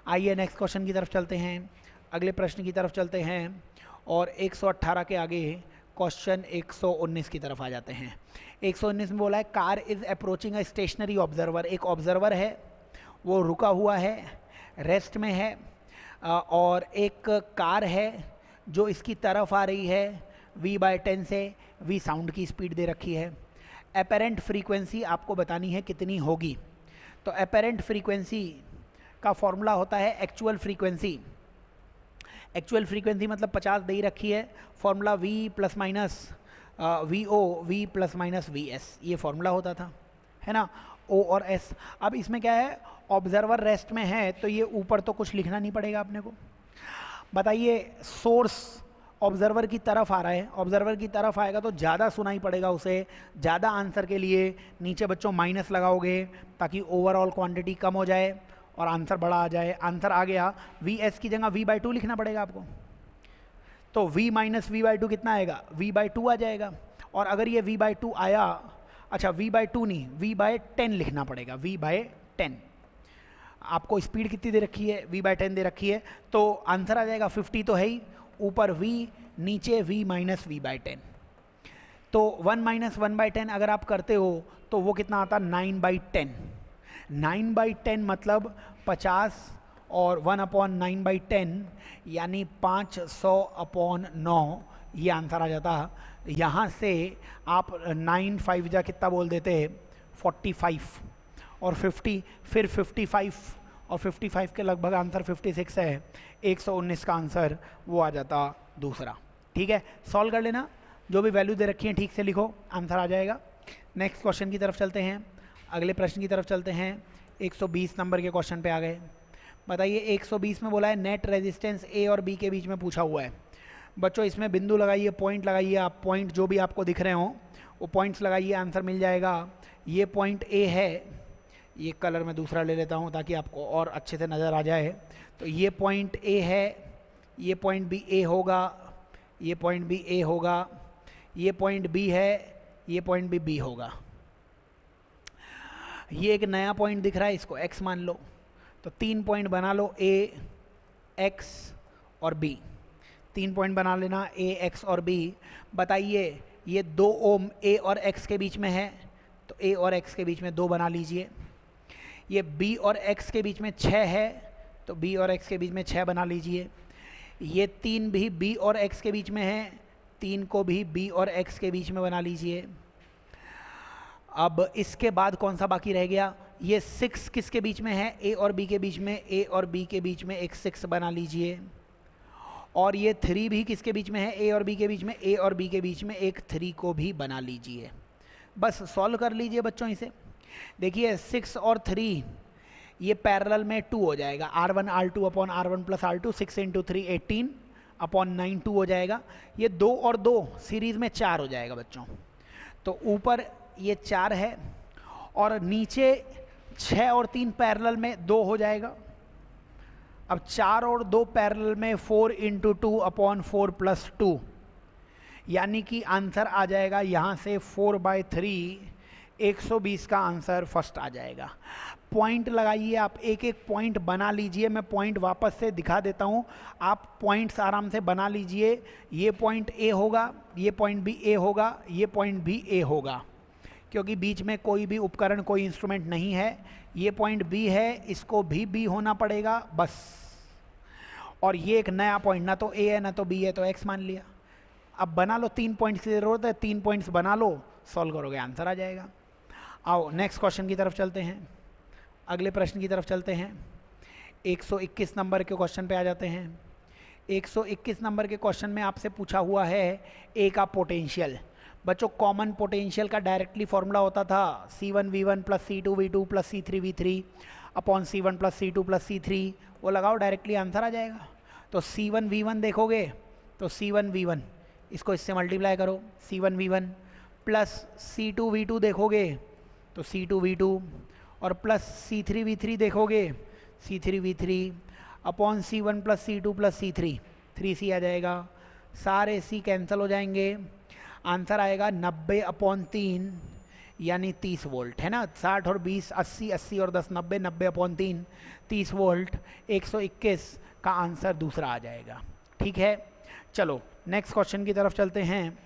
[SPEAKER 1] आइए नेक्स्ट क्वेश्चन की तरफ चलते हैं, अगले प्रश्न की तरफ चलते हैं, और 118 के आगे क्वेश्चन 119 की तरफ आ जाते हैं। 119 में बोला है car is approaching a stationary observer. एक ऑब्जर्वर है, वो रुका हुआ है, रेस्ट में है, और एक कार है जो इसकी तरफ आ रही है, v/10 से। v साउंड की स्पीड दे रखी है। अपेरेंट फ्रीक्वेंसी आपको बतानी है कितनी होगी। तो अपेरेंट फ्रीक्वेंसी का फॉर्मूला होता है एक्चुअल फ्रीक्वेंसी। एक्चुअल फ्रीक्वेंसी मतलब 50 दे रखी है, formula v ± vo v ± vs, ये फॉर्मूला होता था, है ना, o और s। अब इसमें क्या है, ऑब्जर्वर रेस्ट में है, तो ये ऊपर तो कुछ लिखना नहीं पड़ेगा अपने को। बताइए सोर्स ऑब्जर्वर की तरफ आ रहा है, ऑब्जर्वर की तरफ आएगा तो ज़्यादा सुनाई पड़ेगा उसे, ज़्यादा आंसर के लिए नीचे बच्चों माइनस लगाओगे ताकि ओवरऑल क्वांटिटी कम हो जाए और आंसर बड़ा आ जाए। आंसर आ गया, vs की जगह v/2 लिखना पड़ेगा आपको, तो v - v/2 कितना आएगा, v/2 आ जाएगा। और अगर ये v/2 आया, अच्छा v/2 नहीं, v/10 लिखना पड़ेगा, v/10। आपको स्पीड कितनी दे रखी है, v/10 दे रखी है, तो आंसर आ जाएगा 50 तो है ही, ऊपर v नीचे v - v/10। तो 1 - 1/10 अगर आप करते हो तो वो कितना आता, 9/10। 9/10 मतलब 50 और 1/9/10 यानी 500/9, ये आंसर आ जाता। यहाँ से आप 9 5 जा कितना बोल देते, 45, और 50, फिर 55, और 55 के लगभग आंसर 56 है, 119 का आंसर वो आ जाता दूसरा। ठीक है, सॉल्व कर लेना, जो भी वैल्यू दे रखी है ठीक से लिखो, आंसर आ जाएगा। नेक्स्ट क्वेश्चन की तरफ चलते हैं, अगले प्रश्न की तरफ चलते हैं। 120 नंबर के क्वेश्चन पे आ गए। बताइए 120 में बोला है नेट रेजिस्टेंस ए और बी के बीच में पूछा हुआ है। बच्चों इसमें बिंदु लगाइए, पॉइंट लगाइए, आप पॉइंट जो भी आपको दिख रहे हो वो पॉइंट्स लगाइए, आंसर मिल जाएगा। ये पॉइंट ए है, ये कलर मैं दूसरा ले लेता हूँ ताकि आपको और अच्छे से नज़र आ जाए। तो ये पॉइंट ए है, ये पॉइंट भी ए होगा, ये पॉइंट भी ए होगा, ये पॉइंट बी है, ये पॉइंट भी बी होगा। ये एक नया पॉइंट दिख रहा है, इसको x मान लो, तो 3 पॉइंट बना लो, a, x और b। 3 पॉइंट बना लेना a, x और b। बताइए ये 2 ओम a और x के बीच में है, तो a और x के बीच में 2 बना लीजिए। ये b और x के बीच में 6 है, तो b और x के बीच में 6 बना लीजिए। ये 3 भी b और x के बीच में है, 3 को भी b और x के बीच में बना लीजिए। अब इसके बाद कौन सा बाकी रह गया, ये 6 किसके बीच में है, a और b के बीच में, a और b के बीच में एक 6 बना लीजिए। और ये 3 भी किसके बीच में है, a और b के बीच में, a और b के बीच में एक 3 को भी बना लीजिए। बस सॉल्व कर लीजिए बच्चों इसे। देखिए 6 और 3 ये पैरेलल में 2 हो जाएगा, r1 r2 upon r1 plus r2, 6 into 3 18 upon 9 2 हो जाएगा। ये 2 और 2 सीरीज़ में 4 हो जाएगा बच्चों। तो ऊपर ये 4 है और नीचे 6 और 3 पैरेलल में 2 हो जाएगा। अब 4 और 2 पैरेलल में 4 इंटू 2 अपॉन 4 प्लस 2, यानी कि आंसर आ जाएगा यहाँ से 4/3। 120 का आंसर फर्स्ट आ जाएगा। पॉइंट लगाइए, आप एक एक पॉइंट बना लीजिए। मैं पॉइंट वापस से दिखा देता हूँ, आप पॉइंट्स आराम से बना लीजिए। ये पॉइंट ए होगा, ये पॉइंट भी ए होगा, ये पॉइंट भी ए होगा, क्योंकि बीच में कोई भी उपकरण, कोई इंस्ट्रूमेंट नहीं है। ये पॉइंट बी है, इसको भी बी होना पड़ेगा बस। और ये एक नया पॉइंट, ना तो ए है ना तो बी है, तो एक्स मान लिया। अब बना लो, 3 पॉइंट्स की ज़रूरत है, 3 पॉइंट्स बना लो, सॉल्व करोगे आंसर आ जाएगा। आओ नेक्स्ट क्वेश्चन की तरफ चलते हैं, अगले प्रश्न की तरफ चलते हैं। 121 नंबर के क्वेश्चन पे आ जाते हैं। 121 नंबर के क्वेश्चन में आपसे पूछा हुआ है ए का पोटेंशियल। बच्चों कॉमन पोटेंशियल का डायरेक्टली फॉर्मूला होता था C1V1 plus C2V2 plus C3V3 upon C1 plus C2 plus C3। वो लगाओ, डायरेक्टली आंसर आ जाएगा। तो C1V1 देखोगे तो C1V1, इसको इससे मल्टीप्लाई करो, C1V1 प्लस C2V2 देखोगे तो C2V2 और प्लस C3V3 देखोगे C3V3 upon C1 plus C2 plus C3, 3C आ जाएगा। सारे C कैंसिल हो जाएंगे, आंसर आएगा 90/3 यानी 30 वोल्ट, है ना। 60 और 20 80, 80 और 10 90, 90/3 30 वोल्ट। 121 का आंसर दूसरा आ जाएगा। ठीक है, चलो नेक्स्ट क्वेश्चन की तरफ चलते हैं।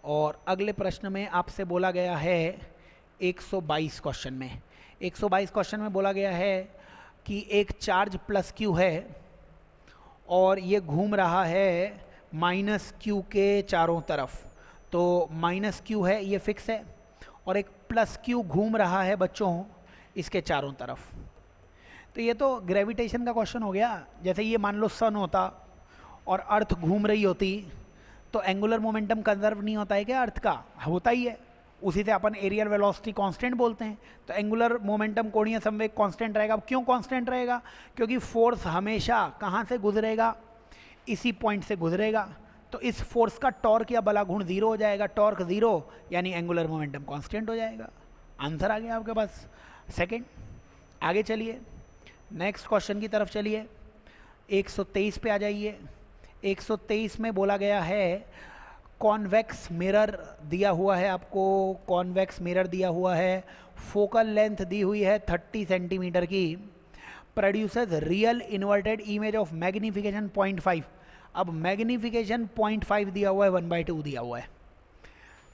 [SPEAKER 1] और अगले प्रश्न में आपसे बोला गया है 122 क्वेश्चन में, 122 क्वेश्चन में बोला गया है कि एक चार्ज प्लस क्यू है और ये घूम रहा है माइनस क्यू के चारों तरफ। तो माइनस क्यू है, ये फिक्स है, और एक प्लस क्यू घूम रहा है बच्चों इसके चारों तरफ। तो ये तो ग्रेविटेशन का क्वेश्चन हो गया। जैसे ये मान लो सन होता और अर्थ घूम रही होती, तो एंगुलर मोमेंटम कंजर्व नहीं होता है क्या अर्थ का? होता ही है, उसी से अपन एरियल वेलोसिटी कांस्टेंट बोलते हैं। तो एंगुलर मोमेंटम कोणीय संवेग कांस्टेंट रहेगा। अब क्यों कांस्टेंट रहेगा? क्योंकि फोर्स हमेशा कहाँ से गुजरेगा? इसी पॉइंट से गुजरेगा। तो इस फोर्स का टॉर्क या बला गुण 0 हो जाएगा, टॉर्क 0 यानी एंगुलर मोमेंटम कांस्टेंट हो जाएगा। आंसर आ गया आपके पास सेकंड। आगे चलिए नेक्स्ट क्वेश्चन की तरफ चलिए, 123 पे आ जाइए। 123 में बोला गया है कॉन्वेक्स मिरर दिया हुआ है आपको, कॉन्वेक्स मिरर दिया हुआ है, फोकल लेंथ दी हुई है 30 सेंटीमीटर की, produces real inverted image of magnification 0.5। अब मैग्निफिकेशन 0.5 दिया हुआ है, 1/2 दिया हुआ है।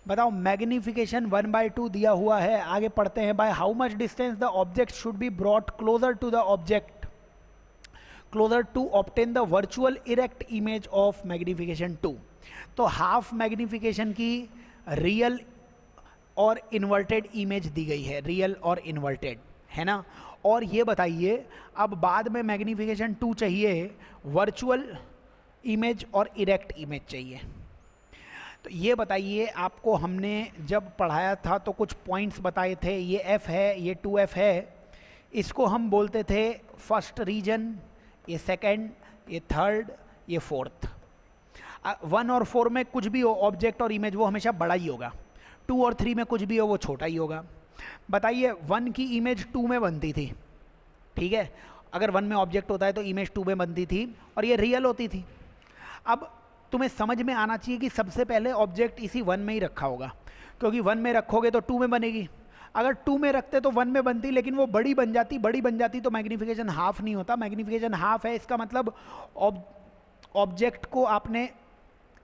[SPEAKER 1] बताओ मैग्निफिकेशन 1/2 दिया हुआ है, आगे पढ़ते हैं। By how much distance the object should be brought closer to the object, closer to obtain the virtual erect image of magnification 2। तो हाफ मैग्निफिकेशन की रियल और इन्वर्टेड इमेज दी गई है, रियल और इन्वर्टेड, है ना। और ये बताइए अब बाद में मैग्निफिकेशन 2 चाहिए वर्चुअल इमेज और इरेक्ट इमेज चाहिए। तो ये बताइए, आपको हमने जब पढ़ाया था तो कुछ पॉइंट्स बताए थे, ये F है, ये 2F है, इसको हम बोलते थे फर्स्ट रीजन, ये सेकंड, ये थर्ड, ये फोर्थ। 1 और 4 में कुछ भी हो ऑब्जेक्ट और इमेज वो हमेशा बड़ा ही होगा, 2 और 3 में कुछ भी हो वो छोटा ही होगा। बताइए 1 की इमेज 2 में बनती थी, ठीक है, अगर 1 में ऑब्जेक्ट होता है तो इमेज 2 में बनती थी और ये रियल होती थी। अब तुम्हें समझ में आना चाहिए कि सबसे पहले ऑब्जेक्ट इसी 1 में ही रखा होगा, क्योंकि 1 में रखोगे तो 2 में बनेगी, अगर 2 में रखते तो 1 में बनती, लेकिन वो बड़ी बन जाती तो मैग्नीफिकेशन हाफ नहीं होता। मैग्नीफिकेशन हाफ है, इसका मतलब ऑब्जेक्ट को आपने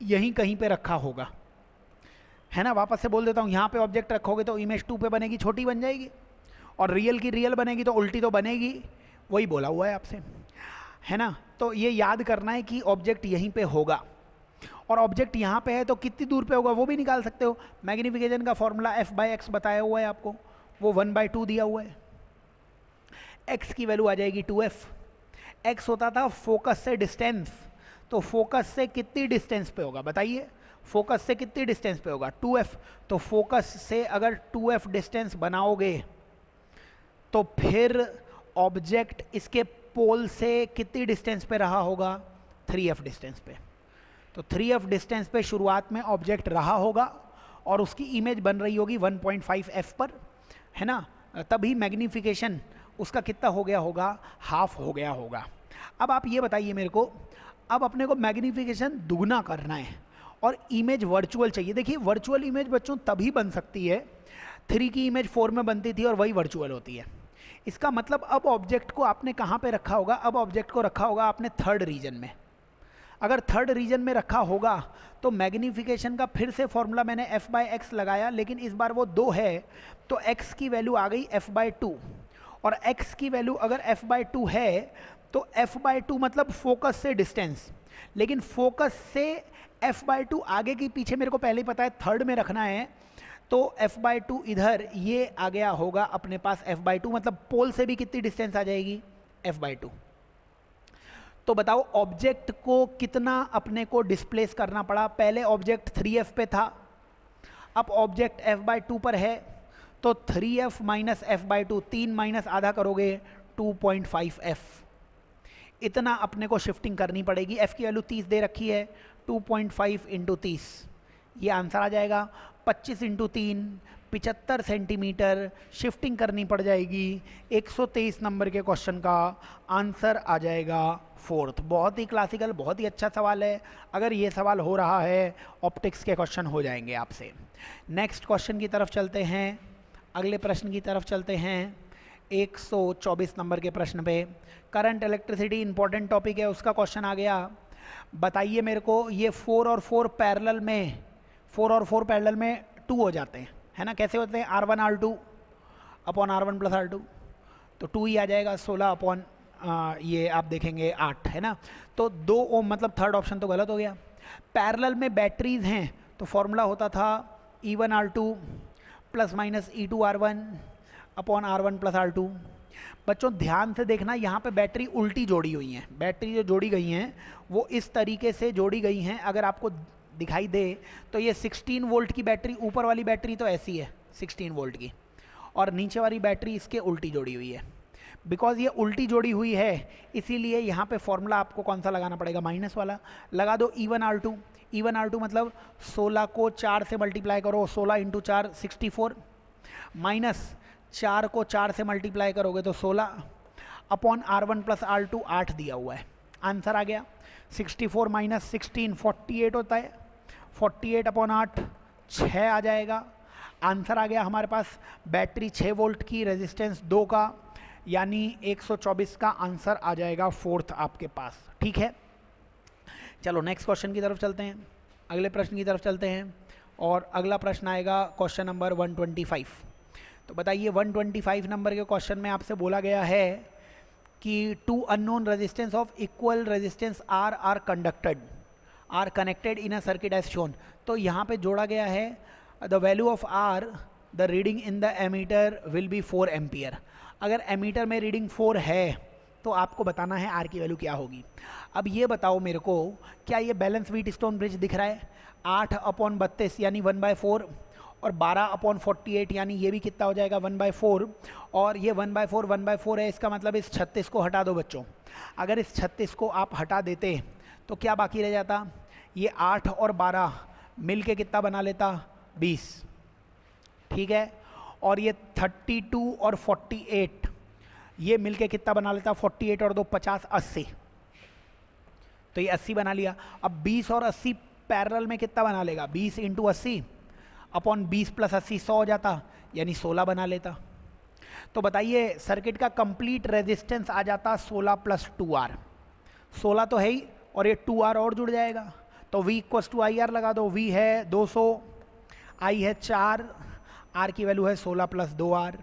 [SPEAKER 1] यहीं कहीं पे रखा होगा, है ना। वापस से बोल देता हूँ, यहाँ पे ऑब्जेक्ट रखोगे तो इमेज 2 पे बनेगी, छोटी बन जाएगी, और रियल की रियल बनेगी तो उल्टी तो बनेगी, वही बोला हुआ है आपसे, है ना। तो ये याद करना है कि ऑब्जेक्ट यहीं पे होगा, और ऑब्जेक्ट यहाँ पे है तो कितनी दूर पे होगा वो भी निकाल सकते हो। मैग्नीफिकेशन का फॉर्मूला F/x बताया हुआ है आपको, वो 1/2 दिया हुआ है। x की वैल्यू आ जाएगी 2f। x होता था फोकस से डिस्टेंस, तो फोकस से कितनी डिस्टेंस पे होगा बताइए, फोकस से कितनी डिस्टेंस पे होगा 2f। तो फोकस से अगर 2f डिस्टेंस बनाओगे तो फिर ऑब्जेक्ट इसके पोल से कितनी डिस्टेंस पे रहा होगा, 3f डिस्टेंस पे। तो 3f डिस्टेंस पे शुरुआत में ऑब्जेक्ट रहा होगा और उसकी इमेज बन रही होगी 1.5f पर, है ना। तभी मैग्नीफिकेशन उसका कितना हो गया होगा, हाफ हो गया होगा। अब आप ये बताइए मेरे को, अब अपने को मैग्नीफिकेशन दुगना करना है और इमेज वर्चुअल चाहिए। देखिए वर्चुअल इमेज बच्चों तभी बन सकती है, 3 की इमेज 4 में बनती थी और वही वर्चुअल होती है। इसका मतलब अब ऑब्जेक्ट को आपने कहाँ पे रखा होगा, अब ऑब्जेक्ट को रखा होगा आपने थर्ड रीजन में। अगर थर्ड रीजन में रखा होगा तो मैग्नीफिकेशन का फिर से फॉर्मूला मैंने F/x लगाया, लेकिन इस बार वो 2 है तो x की वैल्यू आ गई F/2, और x की वैल्यू अगर F/2 है तो F/2 मतलब फोकस से डिस्टेंस, लेकिन फोकस से F/2 आगे की पीछे मेरे को पहले ही पता है थर्ड में रखना है, तो F/2 इधर ये आ गया होगा अपने पास F/2, मतलब पोल से भी कितनी डिस्टेंस आ जाएगी, F/2। तो बताओ ऑब्जेक्ट को कितना अपने को डिस्प्लेस करना पड़ा, पहले ऑब्जेक्ट 3f पे था, अब ऑब्जेक्ट F/2 पर है, तो 3f माइनस F/2, 3 माइनस आधा करोगे 2.5f, इतना अपने को शिफ्टिंग करनी पड़ेगी। f की वैल्यू 30 दे रखी है, 2.5 इंटू 30, ये आंसर आ जाएगा 25 इंटू 3, 75 सेंटीमीटर शिफ्टिंग करनी पड़ जाएगी। 123 नंबर के क्वेश्चन का आंसर आ जाएगा फोर्थ। बहुत ही क्लासिकल, बहुत ही अच्छा सवाल है, अगर ये सवाल हो रहा है ऑप्टिक्स के क्वेश्चन हो जाएंगे आपसे। नेक्स्ट क्वेश्चन की तरफ चलते हैं, अगले प्रश्न की तरफ चलते हैं, 124 नंबर के प्रश्न पे। करंट इलेक्ट्रिसिटी इंपॉर्टेंट टॉपिक है, उसका क्वेश्चन आ गया। बताइए मेरे को, ये 4 और 4 पैरेलल में 2 हो जाते हैं, है ना। कैसे होते हैं, R1 R2 upon R1 plus R2, तो 2 ही आ जाएगा, 16 अपॉन ये आप देखेंगे 8, है ना। तो 2 ओम, मतलब थर्ड ऑप्शन तो गलत हो गया। पैरेलल में बैटरीज हैं तो फॉर्मूला होता था E1 R2 plus minus E2 R1 upon R1 plus R2। बच्चों ध्यान से देखना, यहाँ पे बैटरी उल्टी जोड़ी हुई हैं, बैटरी जो जोड़ी गई हैं वो इस तरीके से जोड़ी गई हैं, अगर आपको दिखाई दे तो ये 16 वोल्ट की बैटरी, ऊपर वाली बैटरी तो ऐसी है 16 वोल्ट की, और नीचे वाली बैटरी इसके उल्टी जोड़ी हुई है। बिकॉज ये उल्टी जोड़ी हुई है इसीलिए यहाँ पे फॉर्मूला आपको कौन सा लगाना पड़ेगा, माइनस वाला लगा दो। E1 R2, E1 R2 मतलब 16 को 4 से मल्टीप्लाई करो, 16 इंटू 4 64, माइनस 4 को 4 से मल्टीप्लाई करोगे तो 16 अपॉन R1 प्लस R2 8 दिया हुआ है, आंसर आ गया 64 माइनस 16 48 होता है, 48 अपॉन 8 6 आ जाएगा, आंसर आ गया हमारे पास। बैटरी 6 वोल्ट की, रेजिस्टेंस 2 का, यानी 124 का आंसर आ जाएगा फोर्थ आपके पास, ठीक है। चलो नेक्स्ट क्वेश्चन की तरफ चलते हैं, अगले प्रश्न की तरफ चलते हैं, और अगला प्रश्न आएगा क्वेश्चन नंबर 125। तो बताइए 125 नंबर के क्वेश्चन में आपसे बोला गया है कि 2 unknown resistance of equal resistance are connected in a circuit as shown. तो यहाँ पे जोड़ा गया है the value of R, the reading in the ammeter will be 4 ampere. अगर एमीटर में रीडिंग 4 है तो आपको बताना है आर की वैल्यू क्या होगी। अब ये बताओ मेरे को, क्या ये बैलेंस व्हीटस्टोन ब्रिज दिख रहा है? 8/32 यानी 1/4 और 12/48 यानी ये भी कितना हो जाएगा 1/4, और ये 1/4 है, इसका मतलब इस 36 को हटा दो बच्चों। अगर इस 36 को आप हटा देते तो क्या बाकी रह जाता? ये 8 और 12 मिल के कितना बना लेता? 20, ठीक है। और ये 32 और 48 ये मिलके कितना बना लेता? 48 और 2 50, 80, तो ये 80 बना लिया। अब 20 और 80 पैरेलल में कितना बना लेगा? 20 इंटू 80 अपॉन 20 प्लस 80 100 हो जाता, यानी 16 बना लेता। तो बताइए सर्किट का कंप्लीट रेजिस्टेंस आ जाता 16 प्लस 2R। 16 तो है ही और ये 2R और जुड़ जाएगा, तो V equals to I R लगा दो। V है 200, I है 4, R की वैल्यू है 16 plus 2R।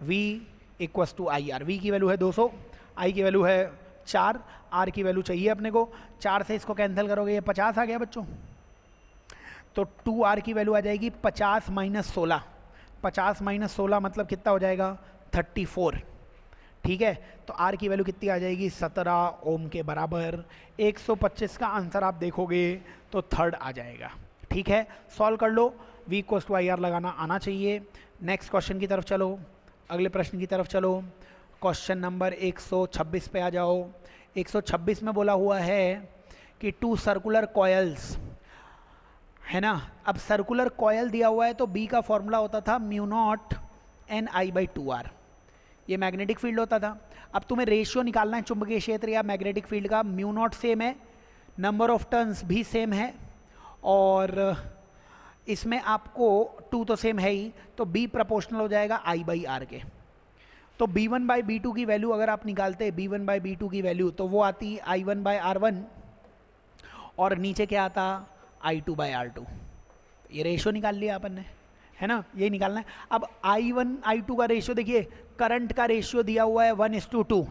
[SPEAKER 1] V equals to I R, V की वैल्यू है 200, I की वैल्यू है 4, R की वैल्यू चाहिए अपने को। 4 से इसको कैंसिल करोगे, ये 50 आ गया बच्चों। तो 2R की वैल्यू आ जाएगी 50 माइनस 16, 50 माइनस 16 मतलब कितना हो जाएगा? 34, ठीक है। तो R की वैल्यू कितनी आ जाएगी? 17 ओम के बराबर। 125 का आंसर आप देखोगे तो थर्ड आ जाएगा, ठीक है। सॉल्व कर लो, V equals to I R लगाना आना चाहिए। नेक्स्ट क्वेश्चन की तरफ चलो, अगले प्रश्न की तरफ चलो। क्वेश्चन नंबर 126 पे आ जाओ। 126 में बोला हुआ है कि 2 सर्कुलर कॉयल्स, है ना। अब सर्कुलर कॉयल दिया हुआ है तो B का फॉर्मूला होता था म्यू नॉट NI/2R, ये मैग्नेटिक फील्ड होता था। अब तुम्हें रेशियो निकालना है चुंबकीय क्षेत्र या मैग्नेटिक फील्ड का। म्यू नॉट सेम है, नंबर ऑफ टर्न्स भी सेम है, और इसमें आपको 2 तो सेम है ही, तो B प्रोपोर्शनल हो जाएगा I/R के। तो B1/B2 की वैल्यू अगर आप निकालते हैं B1/B2 की वैल्यू, तो वो आती I1/R1 और नीचे क्या आता? I2/R2। ये रेशियो निकाल लिया अपन ने, है ना, यही निकालना है। अब I1 I2 का रेशियो देखिए, करंट का रेशियो दिया हुआ है 1:2,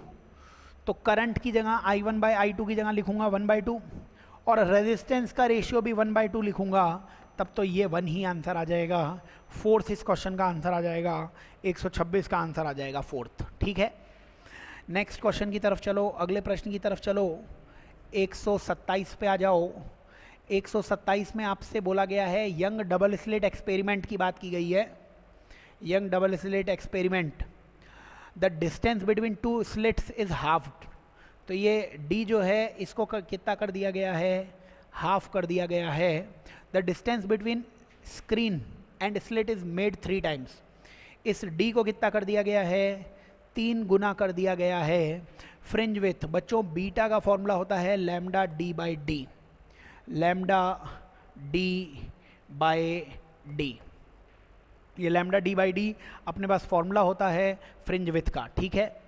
[SPEAKER 1] तो करंट की जगह I1/I2 की जगह लिखूंगा 1/2, और रेजिस्टेंस का रेशियो भी 1/2 लिखूंगा, तब तो ये 1 ही आंसर आ जाएगा। फोर्थ इस क्वेश्चन का आंसर आ जाएगा, 126 का आंसर आ जाएगा फोर्थ, ठीक है। नेक्स्ट क्वेश्चन की तरफ चलो, अगले प्रश्न की तरफ चलो। 127 पे आ जाओ। 127 में आपसे बोला गया है यंग डबल स्लिट एक्सपेरिमेंट की बात की गई है। Young double slit experiment, the distance between 2 slits is halved. तो ये D जो है इसको कितना कर दिया गया है? हाफ कर दिया गया है। The distance between screen and slit is made 3 times. इस D को कितना कर दिया गया है? 3 गुना कर दिया गया है। फ्रिंज विथ, बच्चों बीटा का फॉर्मूला होता है लैम्डा D/D, लैम्डा D/D। ये लैम्डा D/D अपने पास फॉर्मूला होता है फ्रिंज विथ का, ठीक है।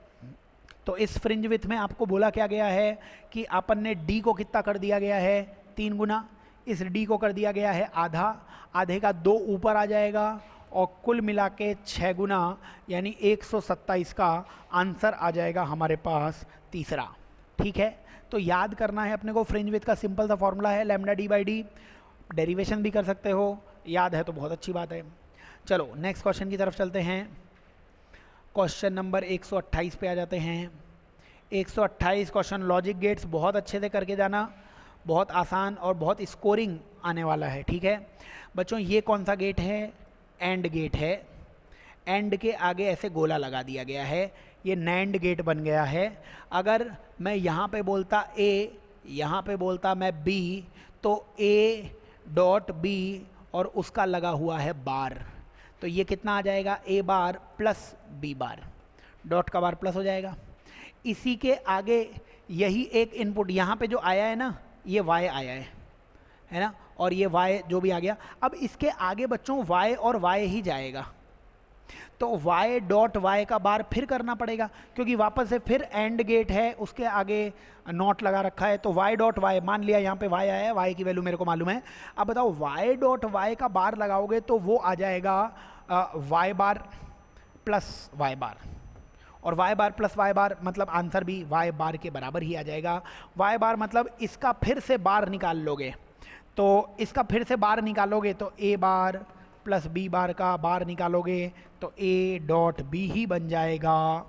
[SPEAKER 1] तो इस फ्रिंज विथ में आपको बोला क्या गया है कि अपन ने D को कितना कर दिया गया है? 3 गुना। इस D को कर दिया गया है आधा, आधे का 2 ऊपर आ जाएगा, और कुल मिला के 6 गुना, यानी 127 का आंसर आ जाएगा हमारे पास तीसरा, ठीक है। तो याद करना है अपने को, फ्रिंज विथ का सिंपल सा फॉर्मूला है लैम्डा D/D। डेरिवेशन भी कर सकते हो, याद है तो बहुत अच्छी बात है। चलो नेक्स्ट क्वेश्चन की तरफ चलते हैं। क्वेश्चन नंबर 128 पे आ जाते हैं। 128 क्वेश्चन लॉजिक गेट्स, बहुत अच्छे से करके जाना, बहुत आसान और बहुत स्कोरिंग आने वाला है, ठीक है बच्चों। ये कौन सा गेट है? एंड गेट है। एंड के आगे ऐसे गोला लगा दिया गया है, ये नैंड गेट बन गया है। अगर मैं यहाँ पे बोलता A, यहाँ पे बोलता मैं B, तो A.B और उसका लगा हुआ है बार, तो ये कितना आ जाएगा? A bar plus B bar, dot का बार प्लस हो जाएगा। इसी के आगे यही एक इनपुट यहाँ पे जो आया है ना, ये Y आया है ना, और ये Y जो भी आ गया। अब इसके आगे बच्चों Y और Y ही जाएगा, तो Y.Y का बार फिर करना पड़ेगा, क्योंकि वापस से फिर एंड गेट है, उसके आगे नॉट लगा रखा है। तो Y.Y, मान लिया यहाँ पे Y आया है, Y की वैल्यू मेरे को मालूम है। अब बताओ Y.Y का बार लगाओगे तो वो आ जाएगा Y बार प्लस Y बार, और Y बार प्लस Y बार मतलब आंसर भी Y बार के बराबर ही आ जाएगा। Y बार मतलब इसका फिर से बार निकाल लोगे, तो इसका फिर से बार निकालोगे तो A बार प्लस B बार का बार निकालोगे तो A.B ही बन जाएगा,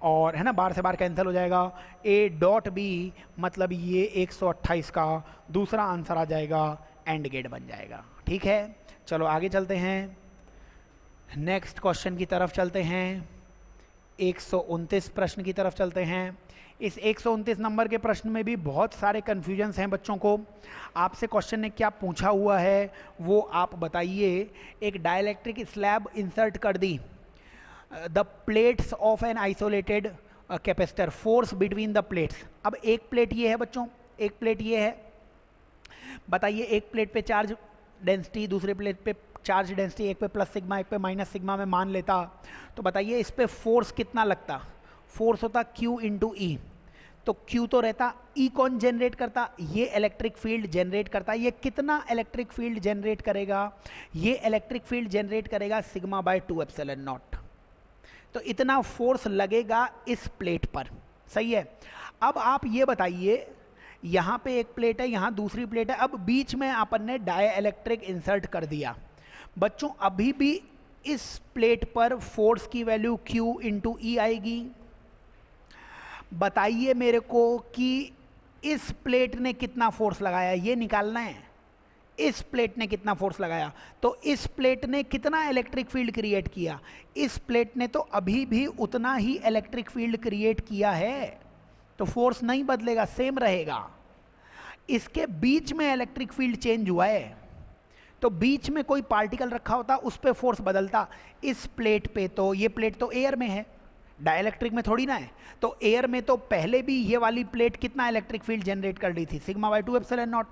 [SPEAKER 1] और है ना, बार से बार कैंसिल हो जाएगा। ए डॉट बी मतलब ये 128 का दूसरा आंसर आ जाएगा, एंड गेट बन जाएगा। ठीक है, चलो आगे चलते हैं, नेक्स्ट क्वेश्चन की तरफ चलते हैं, 129 प्रश्न की तरफ चलते हैं। इस 129 नंबर के प्रश्न में भी बहुत सारे कन्फ्यूजन्स हैं बच्चों को। आपसे क्वेश्चन ने क्या पूछा हुआ है वो आप बताइए। एक डाइलेक्ट्रिक स्लैब इंसर्ट कर दी, the plates of an isolated capacitor, force between the plates. अब एक प्लेट ये है बच्चों, एक प्लेट ये है, बताइए एक प्लेट पे चार्ज डेंसिटी, दूसरे प्लेट पे चार्ज डेंसिटी, एक पे प्लस सिग्मा एक पे माइनस सिग्मा में मान लेता, तो बताइए इस पे फोर्स कितना लगता। फोर्स होता Q इंटू ई, तो Q तो रहता, E कौन जनरेट करता, ये इलेक्ट्रिक फील्ड जनरेट करता। ये कितना इलेक्ट्रिक फील्ड जनरेट करेगा, ये इलेक्ट्रिक फील्ड जनरेट करेगा सिग्मा बाय 2 एप्सिलॉन नॉट। तो इतना फोर्स लगेगा इस प्लेट पर, सही है। अब आप ये बताइए, यहाँ पे एक प्लेट है, यहाँ दूसरी प्लेट है, अब बीच में अपन ने डाइलेक्ट्रिक इंसर्ट कर दिया। बच्चों अभी भी इस प्लेट पर फोर्स की वैल्यू Q इंटू ई आएगी। बताइए मेरे को कि इस प्लेट ने कितना फोर्स लगाया, ये निकालना है। इस प्लेट ने कितना फोर्स लगाया, तो इस प्लेट ने कितना इलेक्ट्रिक फील्ड क्रिएट किया, इस प्लेट ने तो अभी भी उतना ही इलेक्ट्रिक फील्ड क्रिएट किया है, तो फोर्स नहीं बदलेगा, सेम रहेगा। इसके बीच में इलेक्ट्रिक फील्ड चेंज हुआ है, तो बीच में कोई पार्टिकल रखा होता उस पे फोर्स बदलता। इस प्लेट पे तो, ये प्लेट तो एयर में है, डाइलेक्ट्रिक में थोड़ी ना है, तो एयर में तो पहले भी ये वाली प्लेट कितना इलेक्ट्रिक फील्ड जनरेट कर रही थी, सिग्मा बाय 2 एप्सिलॉन नॉट,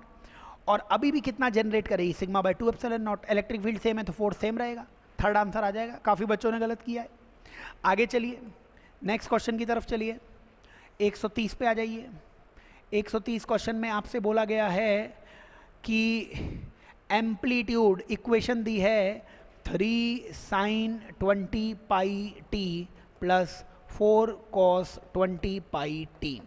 [SPEAKER 1] और अभी भी कितना जनरेट करेगी, sigma bye 2 epsilon not. Electric field same है तो फोर्स सेम रहेगा, थर्ड आंसर आ जाएगा। काफ़ी बच्चों ने गलत किया है। आगे चलिए, नेक्स्ट क्वेश्चन की तरफ चलिए, 130 पे आ जाइए। 130 क्वेश्चन में आपसे बोला गया है कि एम्पलीट्यूड इक्वेशन दी है 3 sin 20 pi T plus 4 cos 20 pi T.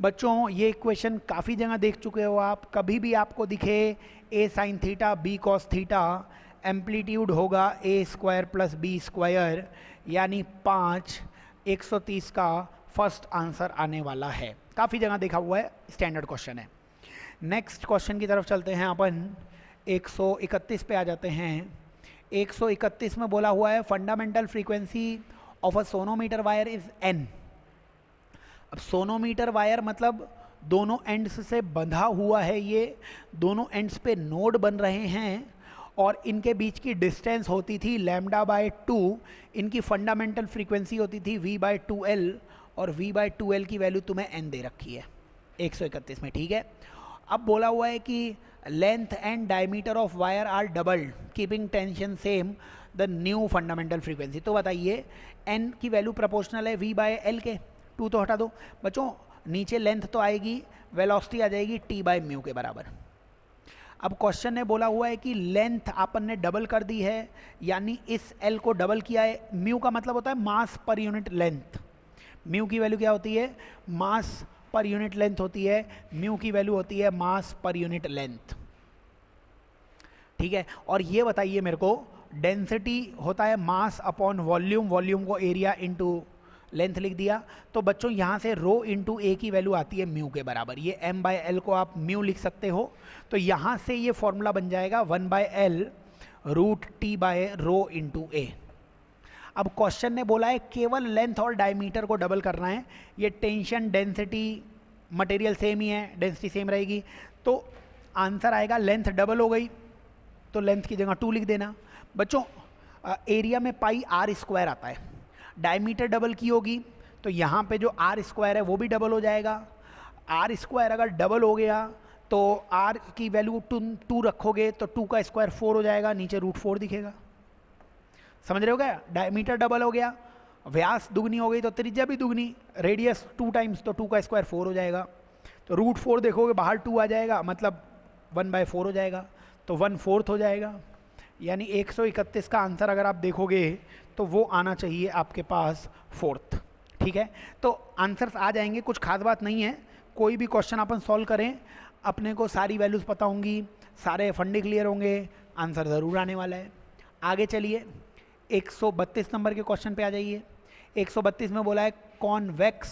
[SPEAKER 1] बच्चों ये इक्वेशन काफ़ी जगह देख चुके हो आप, कभी भी आपको दिखे a sin theta b cos theta, amplitude होगा a square plus b square यानी 5। 130 का फर्स्ट आंसर आने वाला है, काफ़ी जगह देखा हुआ है, स्टैंडर्ड क्वेश्चन है। नेक्स्ट क्वेश्चन की तरफ चलते हैं अपन, 131 पे आ जाते हैं। 131 में बोला हुआ है fundamental frequency of a sonometer wire is n। अब सोनोमीटर वायर मतलब दोनों एंड्स से बंधा हुआ है, ये दोनों एंड्स पे नोड बन रहे हैं और इनके बीच की डिस्टेंस होती थी लैम्डा बाय 2, इनकी फंडामेंटल फ्रीक्वेंसी होती थी v बाय 2l, और v बाय 2l की वैल्यू तुम्हें n दे रखी है 131 में, ठीक है। अब बोला हुआ है कि length and diameter of wire are doubled keeping tension same the new fundamental frequency. तो बताइए n की वैल्यू प्रोपोर्शनल है v बाय l के, 2 तो हटा दो बच्चों, नीचे लेंथ तो आएगी, वेलोसिटी आ जाएगी t बाय म्यू के बराबर। अब क्वेश्चन ने बोला हुआ है कि लेंथ अपन ने डबल कर दी है, यानी इस l को डबल किया है। म्यू का मतलब होता है मास पर यूनिट लेंथ, म्यू की वैल्यू क्या होती है, मास पर यूनिट लेंथ होती है, म्यू की वैल्यू होती है मास पर यूनिट लेंथ, ठीक है। और ये बताइए मेरे को, डेंसिटी होता है मास अपॉन वॉल्यूम, वॉल्यूम को एरिया इनटू लेंथ लिख दिया, तो बच्चों यहाँ से रो इंटू ए की वैल्यू आती है म्यू के बराबर, ये m बाय एल को आप म्यू लिख सकते हो, तो यहाँ से ये फॉर्मूला बन जाएगा 1 by L root T by rho into A. अब क्वेश्चन ने बोला है केवल लेंथ और डायमीटर को डबल करना है, ये टेंशन डेंसिटी मटेरियल सेम ही है, डेंसिटी सेम रहेगी, तो आंसर आएगा लेंथ डबल हो गई तो लेंथ की जगह 2 लिख देना। बच्चों एरिया में पाई आर स्क्वायर आता है, डायमीटर डबल की होगी तो यहाँ पे जो आर स्क्वायर है वो भी डबल हो जाएगा। आर स्क्वायर अगर डबल हो गया तो आर की वैल्यू 2 रखोगे तो 2 का स्क्वायर 4 हो जाएगा, नीचे रूट 4 दिखेगा, समझ रहे हो क्या। डायमीटर डबल हो गया, व्यास दुगनी हो गई तो त्रिज्या भी दुगनी, रेडियस 2 टाइम्स तो 2 का स्क्वायर 4 हो जाएगा, तो रूट 4 देखोगे बाहर 2 आ जाएगा, मतलब 1 बाय 4 हो जाएगा, तो 1/4 हो जाएगा। यानी 131 का आंसर अगर आप देखोगे तो वो आना चाहिए आपके पास 4th, ठीक है। तो आंसर्स आ जाएंगे, कुछ खास बात नहीं है, कोई भी क्वेश्चन अपन सॉल्व करें अपने को सारी वैल्यूज़ पता होंगी, सारे फंडे क्लियर होंगे, आंसर ज़रूर आने वाला है। आगे चलिए 132 नंबर के क्वेश्चन पे आ जाइए। 132 में बोला है कॉन्वेक्स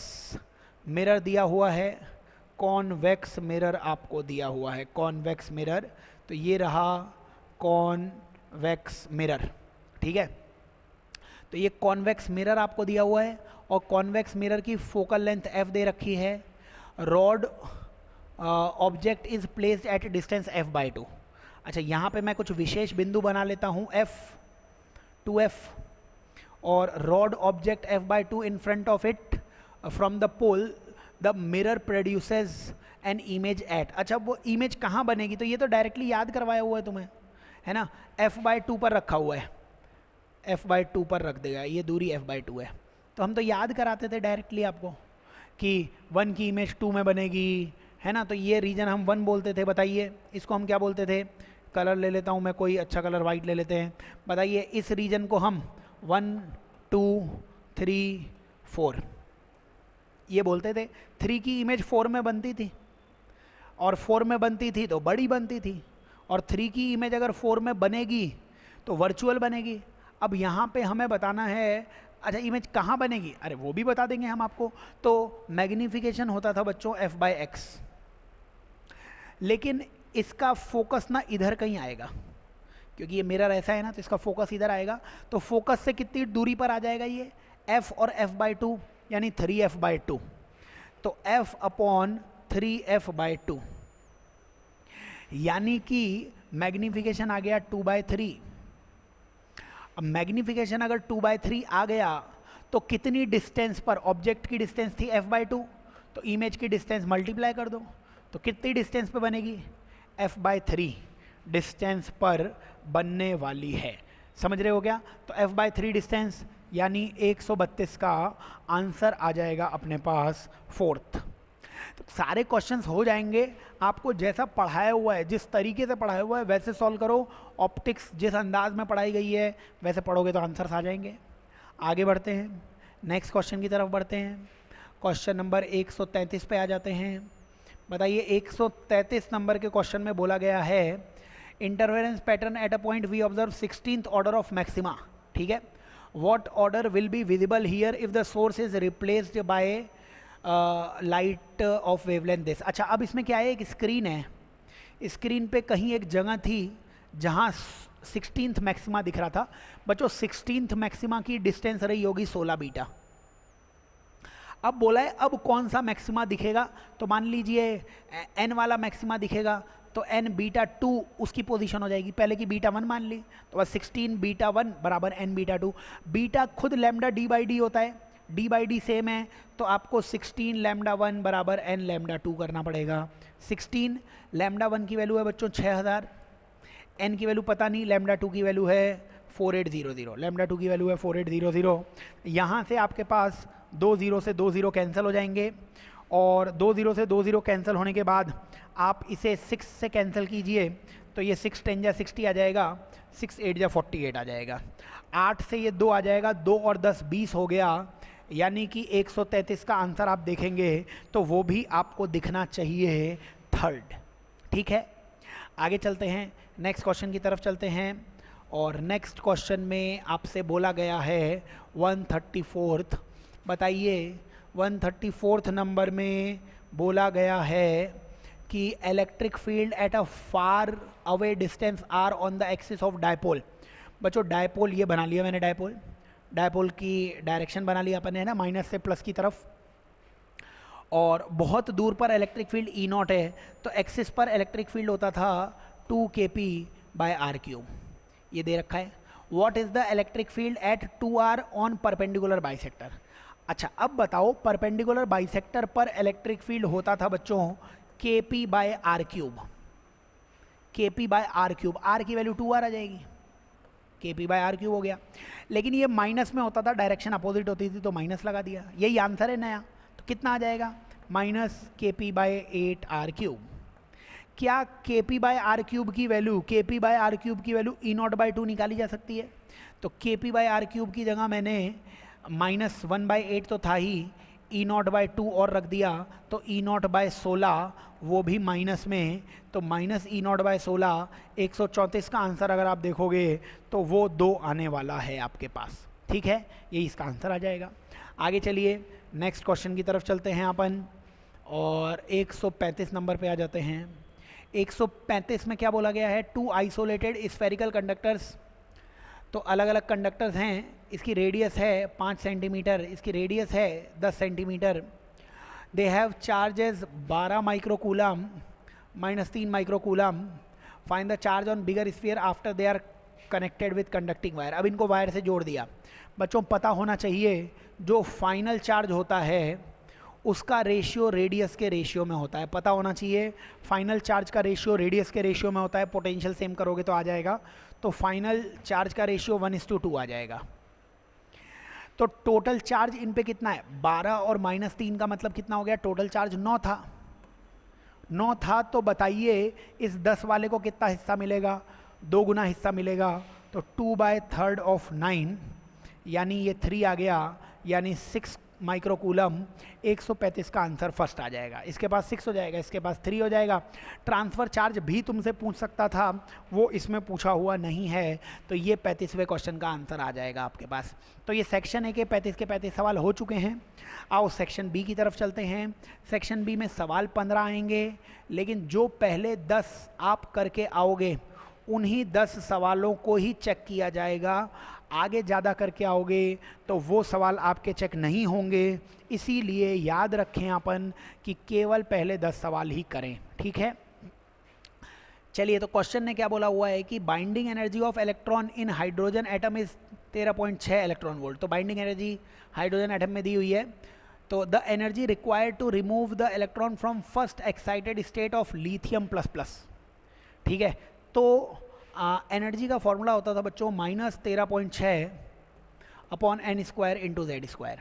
[SPEAKER 1] मिरर दिया हुआ है, कॉन्वेक्स मिरर आपको दिया हुआ है, कॉन्वेक्स मिरर, तो ये रहा कॉन्वेक्स मिरर, ठीक है। तो ये कॉन्वेक्स मिरर आपको दिया हुआ है और कॉन्वेक्स मिरर की फोकल लेंथ f दे रखी है, rod object is placed at distance f/2। अच्छा, यहाँ पे मैं कुछ विशेष बिंदु बना लेता हूँ f, 2f, और rod object f/2 in front of it from the pole, the mirror produces an image at. अच्छा, वो इमेज कहाँ बनेगी, तो ये तो डायरेक्टली याद करवाया हुआ है तुम्हें, है ना, f/2 पर रखा हुआ है, f/2 पर रख देगा, ये दूरी f/2 है। तो हम तो याद कराते थे डायरेक्टली आपको कि 1 की इमेज 2 में बनेगी, है ना। तो ये रीजन हम 1 बोलते थे, बताइए इसको हम क्या बोलते थे, कलर ले लेता हूँ मैं, कोई अच्छा कलर वाइट ले लेते हैं, बताइए इस रीजन को हम 1 2 3 4 ये बोलते थे। 3 की इमेज 4 में बनती थी, और 4 में बनती थी तो बड़ी बनती थी, और 3 की इमेज अगर 4 में बनेगी तो वर्चुअल बनेगी। अब यहाँ पे हमें बताना है, अच्छा इमेज कहाँ बनेगी, अरे वो भी बता देंगे हम आपको। तो मैग्नीफिकेशन होता था बच्चों f/x, लेकिन इसका फोकस ना इधर कहीं आएगा, क्योंकि ये मिरर ऐसा है ना, तो इसका फोकस इधर आएगा। तो फोकस से कितनी दूरी पर आ जाएगा ये, f और f/2, यानी 3f/2, तो f/3f/2, यानी कि मैग्नीफिकेशन आ गया 2/3। अब मैग्नीफिकेशन अगर 2/3 आ गया तो कितनी डिस्टेंस पर, ऑब्जेक्ट की डिस्टेंस थी f/2, तो इमेज की डिस्टेंस मल्टीप्लाई कर दो, तो कितनी डिस्टेंस पे बनेगी, f/3 डिस्टेंस पर बनने वाली है। समझ रहे हो क्या, तो f/3 डिस्टेंस यानी 132 का आंसर आ जाएगा अपने पास 4th। तो सारे क्वेश्चंस हो जाएंगे, आपको जैसा पढ़ाया हुआ है, जिस तरीके से पढ़ाया हुआ है वैसे सॉल्व करो। ऑप्टिक्स जिस अंदाज में पढ़ाई गई है वैसे पढ़ोगे तो आंसर्स आ जाएंगे। आगे बढ़ते हैं, नेक्स्ट क्वेश्चन की तरफ बढ़ते हैं। क्वेश्चन नंबर 133 पे आ जाते हैं। बताइए 133 नंबर के क्वेश्चन में बोला गया है, interference pattern at a point we observe 16th order of maxima, ठीक है। What order will be visible here if the source is replaced by light of wavelength this. अच्छा, अब इसमें क्या है, एक स्क्रीन है, स्क्रीन पे कहीं एक जगह थी जहाँ 16th मैक्सिमा दिख रहा था। बच्चों 16th मैक्सिमा की डिस्टेंस रही होगी 16 बीटा। अब बोला है अब कौन सा मैक्सिमा दिखेगा, तो मान लीजिए n वाला मैक्सिमा दिखेगा, तो n बीटा 2 उसकी पोजीशन हो जाएगी, पहले की बीटा 1 मान ली, तो बस 16 बीटा 1 बराबर n बीटा 2। बीटा खुद लैम्डा d/d होता है, d/d सेम है, तो आपको 16 लैम्डा 1 बराबर n लैम्डा 2 करना पड़ेगा। 16 लैम्डा 1 की वैल्यू है बच्चों 6000, n की वैल्यू पता नहीं, लैम्डा 2 की वैल्यू है 4800, लैम्डा 2 की वैल्यू है 4800। यहाँ से आपके पास 2 0 से 2 0 कैंसिल हो जाएंगे, और 2 0 से 2 0 कैंसिल होने के बाद आप इसे 6 से कैंसिल कीजिए, तो ये 6 10 जा 60 आ जाएगा, 6 8 जा 48 आ जाएगा। 8 से ये 2 आ जाएगा, 2 और 10 20 हो गया, यानी कि 133 का आंसर आप देखेंगे तो वो भी आपको दिखना चाहिए 3rd, ठीक है। आगे चलते हैं, नेक्स्ट क्वेश्चन की तरफ चलते हैं, और नेक्स्ट क्वेश्चन में आपसे बोला गया है 134th। बताइए 134th नंबर में बोला गया है कि electric field at a far away distance R on the axis of dipole. बच्चों डायपोल ये बना लिया मैंने, डायपोल की डायरेक्शन बना लिया अपन ने, है ना, माइनस से प्लस की तरफ, और बहुत दूर पर इलेक्ट्रिक फील्ड E0 है, तो एक्सिस पर इलेक्ट्रिक फील्ड होता था 2 kp/r³, ये दे रखा है। What is the electric field eight 2r on perpendicular bisector. अच्छा, अब बताओ परपेंडिकुलर बाइसेक्टर पर इलेक्ट्रिक फील्ड होता था बच्चों kp/r³, kp/r³, r की वैल्यू 2r आ जाएगी, kp/r³ हो गया। लेकिन ये माइनस में होता था, डायरेक्शन अपोजिट होती थी, तो माइनस लगा दिया, यही आंसर है नया। तो कितना आ जाएगा, -kp/8r³। क्या kp/r³ की वैल्यू, kp/r³ की वैल्यू E0/2 निकाली जा सकती है, तो kp/r³ की जगह मैंने -1/8 तो था ही, E0/2 और रख दिया, तो E0/16 वो भी माइनस में, तो -E0/16, 134 का आंसर अगर आप देखोगे तो वो 2 आने वाला है आपके पास, ठीक है, यही इसका आंसर आ जाएगा। आगे चलिए, नेक्स्ट क्वेश्चन की तरफ चलते हैं अपन और 135 नंबर पे आ जाते हैं। 135 में क्या बोला गया है, टू आइसोलेटेड स्फेरिकल कंडक्टर्स, तो अलग अलग कंडक्टर्स हैं, इसकी रेडियस है 5 सेंटीमीटर, इसकी रेडियस है 10 centimetre. They have charges 12 microcoulomb -3 microcoulomb. Find the charge on bigger sphere after they are connected with conducting wire. अब इनको वायर से जोड़ दिया। बच्चों पता होना चाहिए जो फाइनल चार्ज होता है उसका रेशियो रेडियस के रेशियो में होता है, पता होना चाहिए फाइनल चार्ज का रेशियो रेडियस के रेशियो में होता है। पोटेंशियल सेम करोगे तो आ जाएगा, तो फाइनल चार्ज का रेशियो 1:2 आ जाएगा। तो टोटल चार्ज इन पे कितना है, 12 और -3 का मतलब कितना हो गया, टोटल चार्ज 9 था। 9 था तो बताइए इस 10 वाले को कितना हिस्सा मिलेगा, 2 गुना हिस्सा मिलेगा, तो 2/3 ऑफ 9 यानी ये 3 आ गया, यानी 6 माइक्रोकूलम। 135 का आंसर फर्स्ट आ जाएगा। इसके पास 6 हो जाएगा, इसके पास 3 हो जाएगा। ट्रांसफ़र चार्ज भी तुमसे पूछ सकता था, वो इसमें पूछा हुआ नहीं है, तो ये 35वें क्वेश्चन का आंसर आ जाएगा आपके पास। तो ये सेक्शन ए के 35 के 35 सवाल हो चुके हैं। आओ सेक्शन बी की तरफ चलते हैं। सेक्शन बी में सवाल 15 आएंगे, लेकिन जो पहले 10 आप करके आओगे उन्हीं 10 सवालों को ही चेक किया जाएगा। आगे ज़्यादा करके आओगे तो वो सवाल आपके चेक नहीं होंगे, इसीलिए याद रखें अपन कि केवल पहले 10 सवाल ही करें, ठीक है। चलिए, तो क्वेश्चन ने क्या बोला हुआ है कि binding energy of electron in hydrogen atom is 13.6 electron volt. तो बाइंडिंग एनर्जी हाइड्रोजन एटम में दी हुई है। तो the energy required to remove the electron from first excited state of lithium ++, ठीक है। तो एनर्जी का फॉर्मूला होता था बच्चों -13.6 अपॉन n² इंटू Z²,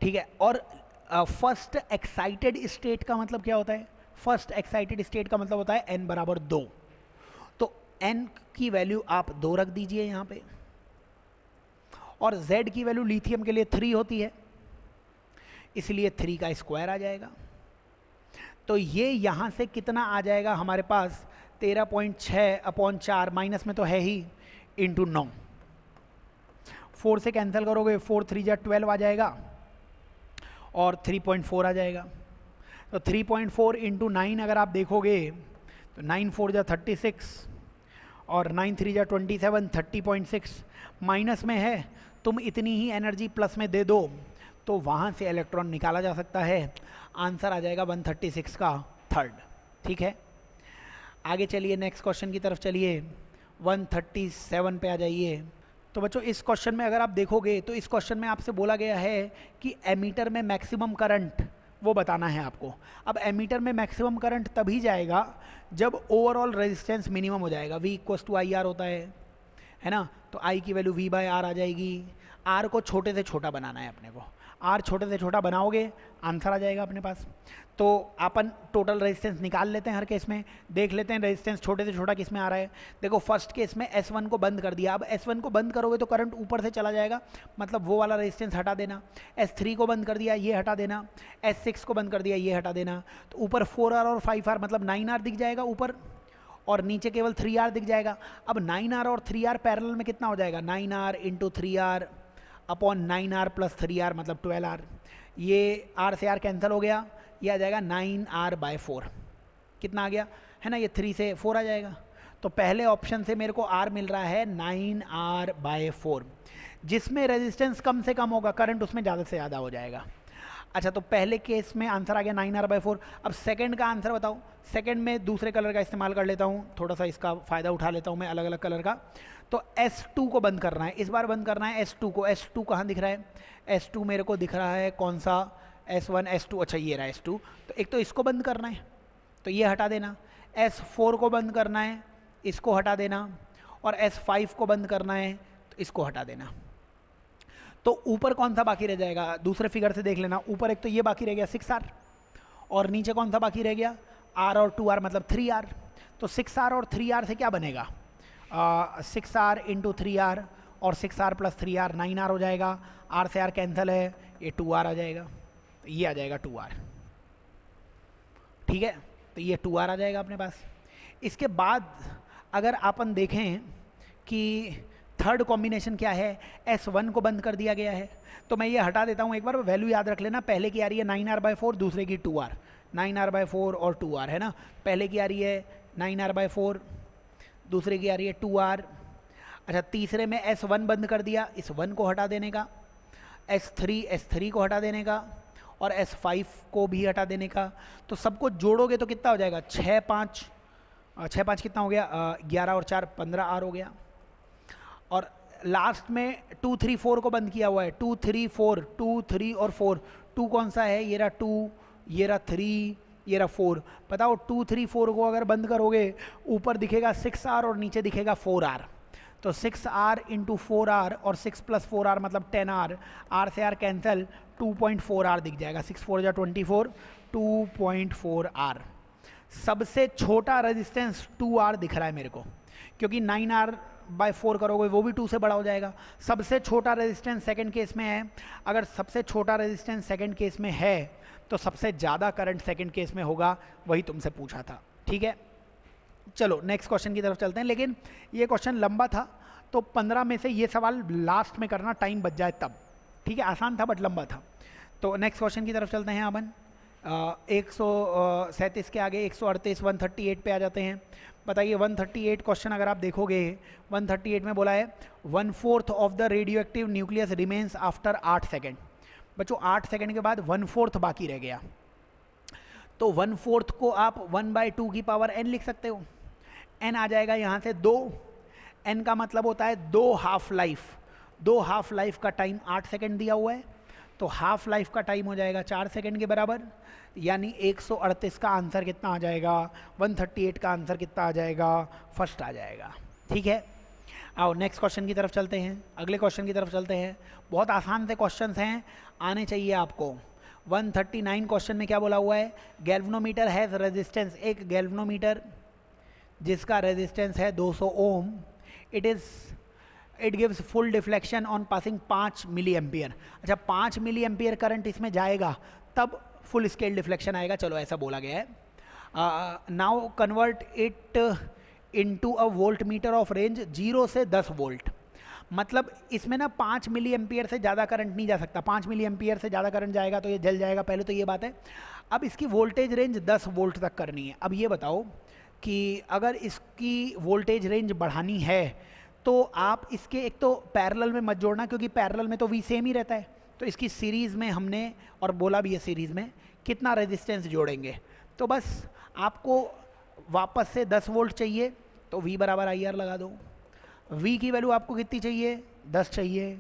[SPEAKER 1] ठीक है। और फर्स्ट एक्साइटेड स्टेट का मतलब क्या होता है, फर्स्ट एक्साइटेड स्टेट का मतलब होता है n = 2। तो n की वैल्यू आप 2 रख दीजिए यहाँ पे, और Z की वैल्यू लिथियम के लिए 3 होती है, इसलिए 3 का स्क्वायर आ जाएगा। तो ये यहाँ से कितना आ जाएगा हमारे पास, 13.6 अपॉन 4, माइनस में तो है ही, इंटू 9। 4 से कैंसिल करोगे, 4 3 जा 12 आ जाएगा, और 3.4 आ जाएगा। तो 3.4 इंटू 9 अगर आप देखोगे तो 9 4 जा 36, और 9 3 जा 27, 30.6। माइनस में है, तुम इतनी ही एनर्जी प्लस में दे दो तो वहाँ से इलेक्ट्रॉन निकाला जा सकता है। आंसर आ जाएगा 136 का थर्ड, ठीक है। आगे चलिए, नेक्स्ट क्वेश्चन की तरफ चलिए, 137 पे आ जाइए। तो बच्चों इस क्वेश्चन में अगर आप देखोगे तो इस क्वेश्चन में आपसे बोला गया है कि एमीटर में मैक्सिमम करंट वो बताना है आपको। अब एमीटर में मैक्सिमम करंट तभी जाएगा जब ओवरऑल रेजिस्टेंस मिनिमम हो जाएगा। V = IR होता है ना, तो I की वैल्यू V/R आ जाएगी। R को छोटे से छोटा बनाना है अपने को, R छोटे से छोटा बनाओगे आंसर आ जाएगा अपने पास। तो अपन टोटल रेजिस्टेंस निकाल लेते हैं हर केस में, देख लेते हैं रेजिस्टेंस छोटे से छोटा किस में आ रहा है। देखो फर्स्ट केस में S1 को बंद कर दिया। अब S1 को बंद करोगे तो करंट ऊपर से चला जाएगा, मतलब वो वाला रेजिस्टेंस हटा देना। S3 को बंद कर दिया, ये हटा देना। S6 को बंद कर दिया, ये हटा देना। तो ऊपर 4R और 5R मतलब 9R दिख जाएगा ऊपर, और नीचे केवल 3R दिख जाएगा। अब 9R और 3R पैरेलल में कितना हो जाएगा, 9R into 3R upon 9R + 3R मतलब 12R। ये R से R कैंसिल हो गया, ये आ जाएगा 9R/4। कितना आ गया है ना, ये 3 से 4 आ जाएगा। तो पहले ऑप्शन से मेरे को R मिल रहा है 9R/4, जिसमें रेजिस्टेंस कम से कम होगा, करंट उसमें ज़्यादा से ज़्यादा हो जाएगा। अच्छा, तो पहले केस में आंसर आ गया 9R/4। अब सेकंड का आंसर बताओ। सेकंड में दूसरे कलर का इस्तेमाल कर लेता हूँ, थोड़ा सा इसका फ़ायदा उठा लेता हूँ मैं, अलग अलग कलर का। तो S2 को बंद करना है, इस बार बंद करना है S2 को। S2 कहाँ दिख रहा है, S2 मेरे को दिख रहा है कौन सा, S1 S2, अच्छा ये रहा S2। तो एक तो इसको बंद करना है, तो ये हटा देना। S4 को बंद करना है, इसको हटा देना। और S5 को बंद करना है, तो इसको हटा देना। तो ऊपर कौन सा बाकी रह जाएगा, दूसरे फिगर से देख लेना। ऊपर एक तो ये बाकी रह गया 6R, और नीचे कौन सा बाकी रह गया, R और 2R मतलब 3R। तो 6R और 3R से क्या बनेगा, 6R इंटू 3R, और 6R + 3R 9R हो जाएगा। R से R कैंसिल है, ये 2R आ जाएगा, तो ये आ जाएगा 2R, ठीक है। तो ये 2R आ जाएगा अपने पास। इसके बाद अगर अपन देखें कि थर्ड कॉम्बिनेशन क्या है, S1 को बंद कर दिया गया है, तो मैं ये हटा देता हूँ। एक बार वैल्यू याद रख लेना, पहले की आ रही है 9r/4, दूसरे की 2r, 9r/4 और 2r है ना, पहले की आ रही है 9r/4, दूसरे की आ रही है 2r। अच्छा, तीसरे में S1 बंद कर दिया, इस 1 को हटा देने का, S3 को हटा देने का, और S5 को भी हटा देने का। तो सबको जोड़ोगे तो कितना हो जाएगा, 6 5 कितना हो गया, 11 और 4 15r हो गया। और लास्ट में 2 3 4 को बंद किया हुआ है, 2 3 4, 2 3 और 4, 2 कौन सा है, ये रहा 2, ये रहा 3, ये रहा 4। बताओ 2 3 4 को अगर बंद करोगे, ऊपर दिखेगा 6r और नीचे दिखेगा 4r, तो 6r इंटू 4r और 6 + 4r मतलब 10r, r से r कैंसिल, 2.4r दिख जाएगा, 6 4 जा 24, 2.4r। सबसे छोटा रेजिस्टेंस 2r दिख रहा है मेरे को, क्योंकि 9r/4 करोगे वो भी 2 से बड़ा हो जाएगा। सबसे छोटा रेजिस्टेंस सेकंड केस में है, अगर सबसे छोटा रेजिस्टेंस सेकंड केस में है तो सबसे ज़्यादा करंट सेकंड केस में होगा, वही तुमसे पूछा था, ठीक है। चलो नेक्स्ट क्वेश्चन की तरफ चलते हैं, लेकिन ये क्वेश्चन लंबा था, तो 15 में से ये सवाल लास्ट में करना, टाइम बच जाए तब, ठीक है। आसान था बट लंबा था। तो नेक्स्ट क्वेश्चन की तरफ चलते हैं अपन। 137 के आगे 138 138 पे आ जाते हैं। बताइए 138 क्वेश्चन अगर आप देखोगे, 138 में बोला है 1/4 of the radio active nucleus remains after 8 second. बच्चों 8 सेकेंड के बाद 1/4 बाकी रह गया, तो 1/4 को आप 1/2 की पावर n लिख सकते हो। n आ जाएगा यहाँ से 2, n का मतलब होता है 2 हाफ लाइफ, 2 हाफ लाइफ का टाइम 8 सेकेंड दिया हुआ है, तो हाफ लाइफ का टाइम हो जाएगा 4 सेकेंड के बराबर, यानी 138 का आंसर कितना आ जाएगा, 138 का आंसर कितना आ जाएगा, फर्स्ट आ जाएगा, ठीक है। आओ नेक्स्ट क्वेश्चन की तरफ चलते हैं, अगले क्वेश्चन की तरफ चलते हैं। बहुत आसान से क्वेश्चंस हैं, आने चाहिए आपको। 139 क्वेश्चन में क्या बोला हुआ है, गैल्वेनोमीटर हैज रेजिस्टेंस, एक गैल्वेनोमीटर जिसका रेजिस्टेंस है 200 ohm, it gives full deflection on passing 5 milli ampere. अच्छा 5 मिली एम्पियर करंट इसमें जाएगा तब फुल स्केल डिफ्लेक्शन आएगा, चलो ऐसा बोला गया है। Now convert it into a volt meter of range 0 से 10 वोल्ट। मतलब इसमें ना 5 मिली एम्पियर से ज़्यादा करंट नहीं जा सकता, 5 मिली एम्पियर से ज़्यादा करंट जाएगा तो ये जल जाएगा, पहले तो ये बात है। अब इसकी वोल्टेज रेंज 10 वोल्ट तक करनी है। अब ये बताओ कि अगर इसकी वोल्टेज रेंज बढ़ानी है तो आप इसके एक तो पैरेलल में मत जोड़ना, क्योंकि पैरेलल में तो V सेम ही रहता है, तो इसकी सीरीज़ में हमने, और बोला भी है सीरीज़ में कितना रेजिस्टेंस जोड़ेंगे, तो बस आपको वापस से 10 वोल्ट चाहिए तो V बराबर IR लगा दो। V की वैल्यू आपको कितनी चाहिए, 10 चाहिए।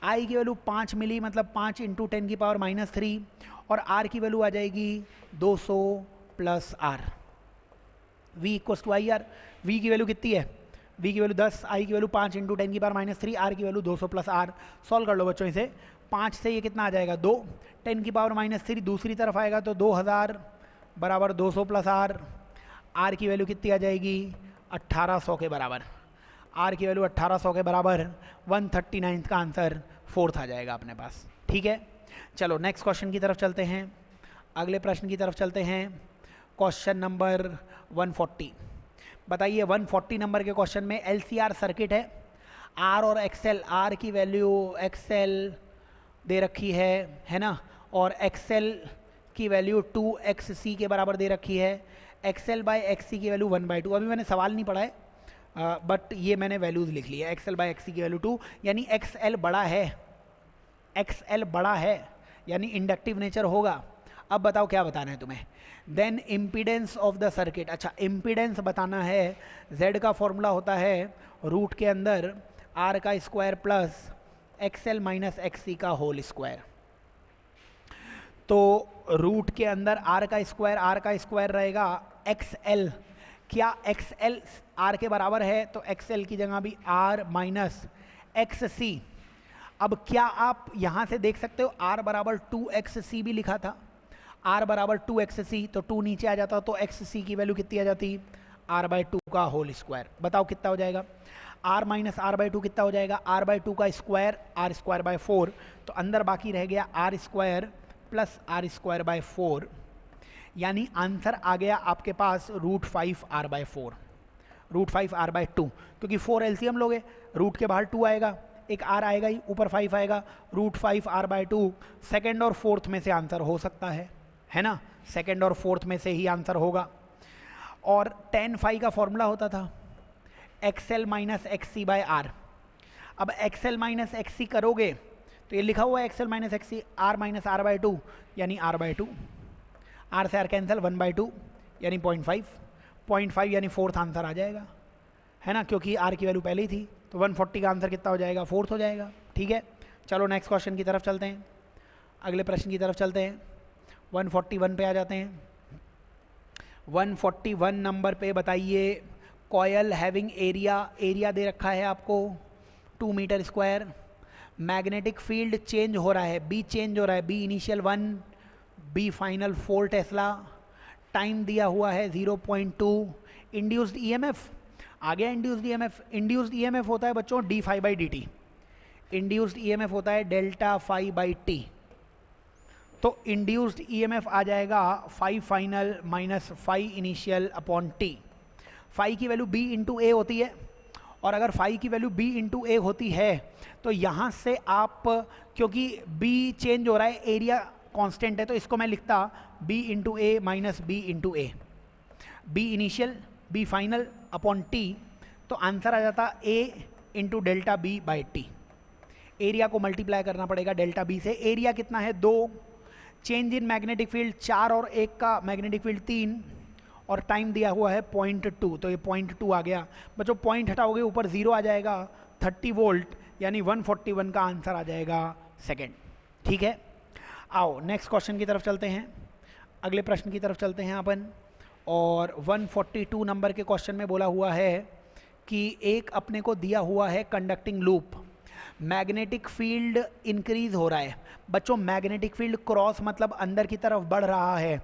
[SPEAKER 1] I की वैल्यू 5 मिली मतलब 5 × 10⁻³ और R की वैल्यू आ जाएगी 200 + R। V = IR। V की वैल्यू कितनी है, V की वैल्यू 10, I की वैल्यू 5 × 10⁻³ R की वैल्यू 200 + R। सॉल्व कर लो बच्चों इसे, 5 से ये कितना आ जाएगा 2, 10⁻³ दूसरी तरफ आएगा तो 2000 बराबर 200 + R। R की वैल्यू कितनी आ जाएगी 1800 के बराबर, R की वैल्यू 1800 के बराबर, 139 का आंसर 4th आ जाएगा अपने पास, ठीक है। चलो नेक्स्ट क्वेश्चन की तरफ चलते हैं, अगले प्रश्न की तरफ चलते हैं। Question number 140। बताइए 140 नंबर के क्वेश्चन में LCR सर्किट है, R और XL, R की वैल्यू XL दे रखी है ना, और XL की वैल्यू 2XC के बराबर दे रखी है, XL/XC की वैल्यू 1/2। अभी मैंने सवाल नहीं पढ़ा है बट ये मैंने वैल्यूज़ लिख ली है, XL/XC की वैल्यू 2, यानी XL बड़ा है, XL बड़ा है यानी इंडक्टिव नेचर होगा। अब बताओ क्या बताना है तुम्हें, then impedance of the circuit. अच्छा इम्पीडेंस बताना है, Z का फॉर्मूला होता है रूट के अंदर R का स्क्वायर प्लस XL - XC का होल स्क्वायर। तो रूट के अंदर R का स्क्वायर रहेगा, XL, क्या XL R के बराबर है तो XL की जगह भी R - XC। अब क्या आप यहाँ से देख सकते हो R बराबर 2XC भी लिखा था, R बराबर 2XC, तो 2 नीचे आ जाता तो XC की वैल्यू कितनी आ जाती, R/2 का होल स्क्वायर। बताओ कितना हो जाएगा, R - R/2 कितना हो जाएगा, R/2 का स्क्वायर, R²/4, तो अंदर बाकी रह गया R² + R²/4, यानी आंसर आ गया आपके पास √5 R/4। √5r/2, क्योंकि 4 एलसीएम लोगे, रूट के बाहर 2 आएगा, एक r आएगा ही, ऊपर 5 आएगा, √5r/2 सेकेंड और फोर्थ में से आंसर हो सकता है ना, सेकेंड और फोर्थ में से ही आंसर होगा। और tan phi का फॉर्मूला होता था XL - XC/R। अब XL - XC करोगे तो ये लिखा हुआ है XL - XC R - R/2 यानी R/2, R से R कैंसिल, 1/2 यानी 0.5 यानी फोर्थ आंसर आ जाएगा, है ना, क्योंकि R की वैल्यू पहले ही थी, तो 140 का आंसर कितना हो जाएगा, फोर्थ हो जाएगा। ठीक है, चलो नेक्स्ट क्वेश्चन की तरफ चलते हैं, अगले प्रश्न की तरफ चलते हैं। 141 पे आ जाते हैं। 141 नंबर पे बताइए, कॉयल हैविंग एरिया दे रखा है आपको 2 metre square, magnetic field change हो रहा है, बी चेंज हो रहा है, B initial 1, B final 4 tesla, time दिया हुआ है 0.2, इंड्यूस्ड ईएमएफ आ गया। इंड्यूस्ड ईएमएफ होता है बच्चों d∅/dt, इंड्यूस्ड ईएमएफ होता है ΔΦ/t, तो इंड्यूस्ड ईएमएफ आ जाएगा phi final - phi initial upon t। phi की वैल्यू b इंटू ए होती है, और अगर phi की वैल्यू b इंटू ए होती है तो यहाँ से आप, क्योंकि b चेंज हो रहा है, एरिया कांस्टेंट है, तो इसको मैं लिखता b इंटू ए माइनस b इंटू ए, b initial b final upon t, तो आंसर आ जाता a इंटू ΔB/t। एरिया को मल्टीप्लाई करना पड़ेगा डेल्टा बी से, एरिया कितना है 2, चेंज इन मैग्नेटिक फील्ड 4 और 1 का मैग्नेटिक फील्ड 3, और टाइम दिया हुआ है 0.2, तो ये 0.2 आ गया बच्चों, पॉइंट हटाओगे ऊपर 0 आ जाएगा, 30 वोल्ट यानी 141 का आंसर आ जाएगा सेकेंड। ठीक है, आओ नेक्स्ट क्वेश्चन की तरफ चलते हैं, अगले प्रश्न की तरफ चलते हैं अपन। और 142 नंबर के क्वेश्चन में बोला हुआ है कि एक अपने को दिया हुआ है conducting loop, magnetic field increase हो रहा है बच्चों, मैग्नेटिक फील्ड क्रॉस मतलब अंदर की तरफ बढ़ रहा है,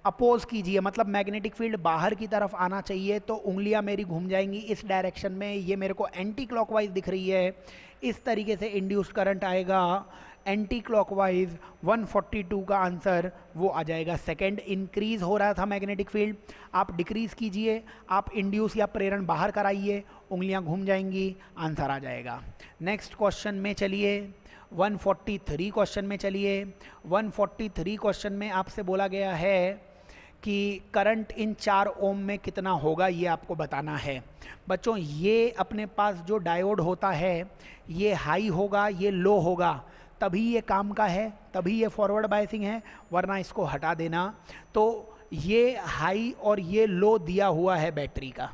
[SPEAKER 1] अपोज कीजिए मतलब मैग्नेटिक फील्ड बाहर की तरफ आना चाहिए, तो उंगलियां मेरी घूम जाएंगी इस डायरेक्शन में, ये मेरे को एंटी क्लॉकवाइज दिख रही है, इस तरीके से इंड्यूस्ड करंट आएगा एंटी क्लॉकवाइज। 142 का आंसर वो आ जाएगा सेकंड। इंक्रीज हो रहा था मैग्नेटिक फील्ड, आप डिक्रीज कीजिए, आप इंड्यूस या प्रेरण बाहर कराइए, उंगलियां घूम जाएंगी, आंसर आ जाएगा। नेक्स्ट क्वेश्चन में चलिए, 143 क्वेश्चन में चलिए। 143 क्वेश्चन में आपसे बोला गया है कि करंट इन 4 ओम में कितना होगा, ये आपको बताना है बच्चों। ये अपने पास जो डायोड होता है ये हाई होगा, ये लो होगा, तभी ये काम का है, तभी ये फॉरवर्ड बायसिंग है, वरना इसको हटा देना। तो ये हाई और ये लो दिया हुआ है बैटरी का,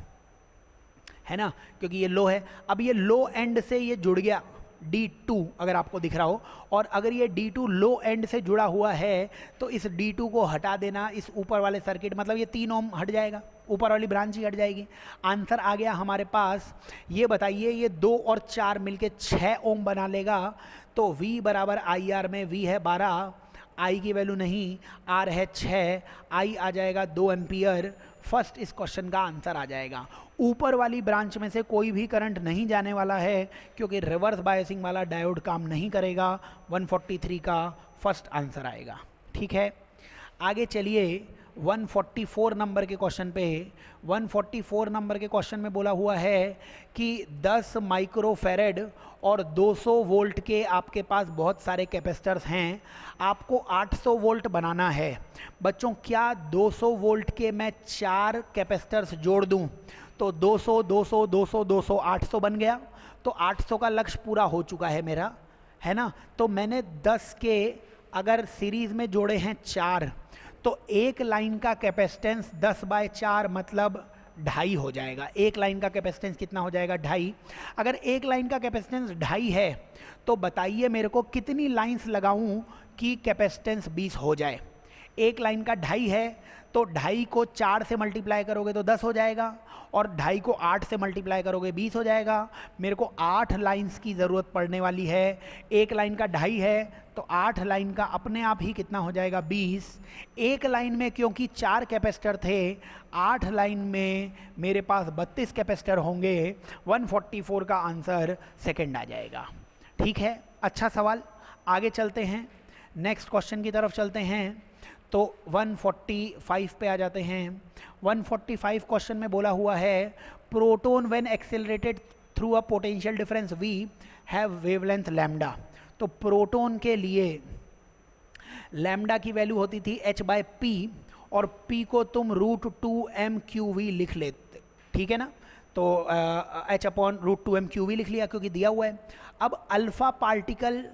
[SPEAKER 1] है ना, क्योंकि ये लो है। अब ये लो एंड से ये जुड़ गया D2 अगर आपको दिख रहा हो, और अगर ये D2 लो एंड से जुड़ा हुआ है तो इस D2 को हटा देना, इस ऊपर वाले सर्किट मतलब ये 3 ओम हट जाएगा, ऊपर वाली ब्रांच ही हट जाएगी। आंसर आ गया हमारे पास। ये बताइए, ये 2 और 4 मिलके 6 ओम बना लेगा, तो V बराबर IR में V है 12, I की वैल्यू नहीं, R है 6, I आ जाएगा 2 एम्पियर। फर्स्ट इस क्वेश्चन का आंसर आ जाएगा। ऊपर वाली ब्रांच में से कोई भी करंट नहीं जाने वाला है, क्योंकि रिवर्स बायसिंग वाला डायोड काम नहीं करेगा। 143 का फर्स्ट आंसर आएगा। ठीक है, आगे चलिए 144 नंबर के क्वेश्चन पे। 144 नंबर के क्वेश्चन में बोला हुआ है कि 10 माइक्रोफेरेड और 200 वोल्ट के आपके पास बहुत सारे कैपेसिटर्स हैं, आपको 800 वोल्ट बनाना है। बच्चों क्या 200 वोल्ट के मैं 4 कैपेसिटर्स जोड़ दूं तो 200 200 200 200 800 बन गया, तो 800 का लक्ष्य पूरा हो चुका है मेरा, है ना। तो मैंने 10 के अगर सीरीज में जोड़े हैं 4, तो एक लाइन का कैपेसिटेंस 10/4 मतलब 2.5 हो जाएगा। एक लाइन का कैपेसिटेंस कितना हो जाएगा, 2.5। अगर एक लाइन का कैपेसिटेंस 2.5 है तो बताइए मेरे को कितनी लाइंस लगाऊं कि कैपेसिटेंस 20 हो जाए। एक लाइन का 2.5 है तो 2.5 को 4 से मल्टीप्लाई करोगे तो 10 हो जाएगा, और 2.5 को 8 से मल्टीप्लाई करोगे 20 हो जाएगा। मेरे को 8 लाइंस की ज़रूरत पड़ने वाली है। एक लाइन का 2.5 है तो 8 लाइन का अपने आप ही कितना हो जाएगा, 20। एक लाइन में क्योंकि 4 कैपेसिटर थे, 8 लाइन में मेरे पास 32 कैपेसिटर होंगे। 144 का आंसर सेकंड आ जाएगा। ठीक है, अच्छा सवाल। आगे चलते हैं, नेक्स्ट क्वेश्चन की तरफ चलते हैं। तो 145 पे आ जाते हैं। 145 क्वेश्चन में बोला हुआ है proton when accelerated through a potential difference v have wavelength lambda. तो प्रोटोन के लिए लैम्डा की वैल्यू होती थी h/p और p को तुम √2mqv लिख लेते, ठीक है ना। तो h/√2mqv लिख लिया क्योंकि दिया हुआ है। अब अल्फा पार्टिकल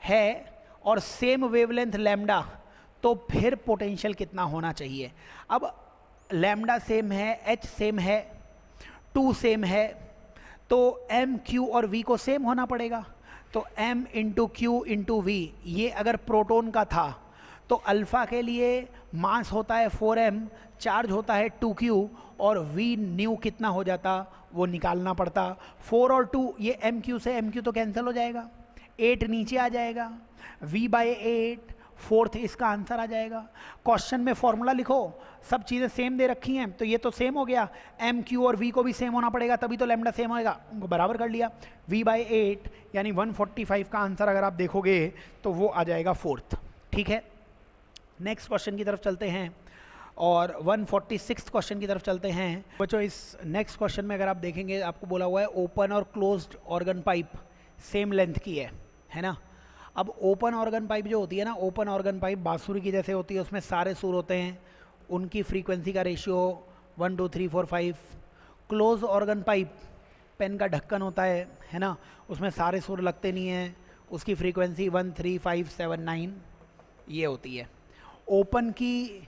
[SPEAKER 1] है और सेम वेवलेंथ लैम्डा, तो फिर पोटेंशियल कितना होना चाहिए। अब लैम्डा सेम है, h सेम है, 2 सेम है, तो m q और v को सेम होना पड़ेगा। तो m into Q into V, ये अगर प्रोटोन का था तो अल्फा के लिए मास होता है 4m, चार्ज होता है 2q और v न्यू कितना हो जाता वो निकालना पड़ता। 4 और 2 ये mq से mq तो कैंसिल हो जाएगा, 8 नीचे आ जाएगा, v/8 फोर्थ इसका आंसर आ जाएगा। क्वेश्चन में फॉर्मूला लिखो, सब चीज़ें सेम दे रखी हैं तो ये तो सेम हो गया, एम क्यू और वी को भी सेम होना पड़ेगा तभी तो लैम्डा सेम होएगा, उनको बराबर कर लिया। v/8 यानी 145 का आंसर अगर आप देखोगे तो वो आ जाएगा फोर्थ, ठीक है। नेक्स्ट क्वेश्चन की तरफ चलते हैं और 146 क्वेश्चन की तरफ चलते हैं। बच्चों इस नेक्स्ट क्वेश्चन में अगर आप देखेंगे आपको बोला हुआ है ओपन और closed organ pipe same length की है ना। अब ओपन ऑर्गन पाइप जो होती है ना, ओपन ऑर्गन पाइप बांसुरी की जैसे होती है, उसमें सारे सुर होते हैं, उनकी फ्रीक्वेंसी का ratio 1 2 3 4 5। Close organ pipe pen का ढक्कन होता है ना, उसमें सारे सुर लगते नहीं हैं, उसकी फ्रीक्वेंसी 1 3 5 7 9 ये होती है। ओपन की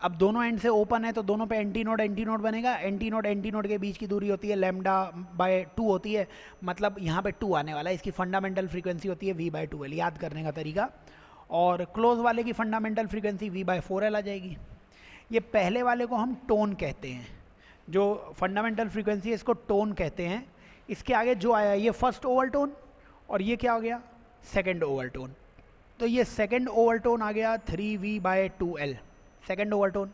[SPEAKER 1] अब दोनों एंड से ओपन है तो दोनों पे एंटी नोड बनेगा, एंटी नोड के बीच की दूरी होती है λ/2 होती है, मतलब यहाँ पे 2 आने वाला है। इसकी फंडामेंटल फ्रीक्वेंसी होती है v/2l, याद करने का तरीका। और क्लोज वाले की फंडामेंटल फ्रीक्वेंसी v/4l आ जाएगी। ये पहले वाले को हम टोन कहते हैं, जो फंडामेंटल फ्रीक्वेंसी है इसको टोन कहते हैं। इसके आगे जो आया ये फर्स्ट ओवरटोन और ये क्या हो गया, सेकेंड ओवरटोन। तो ये सेकेंड ओवरटोन आ गया 3v/2l, सेकेंड ओवरटोन।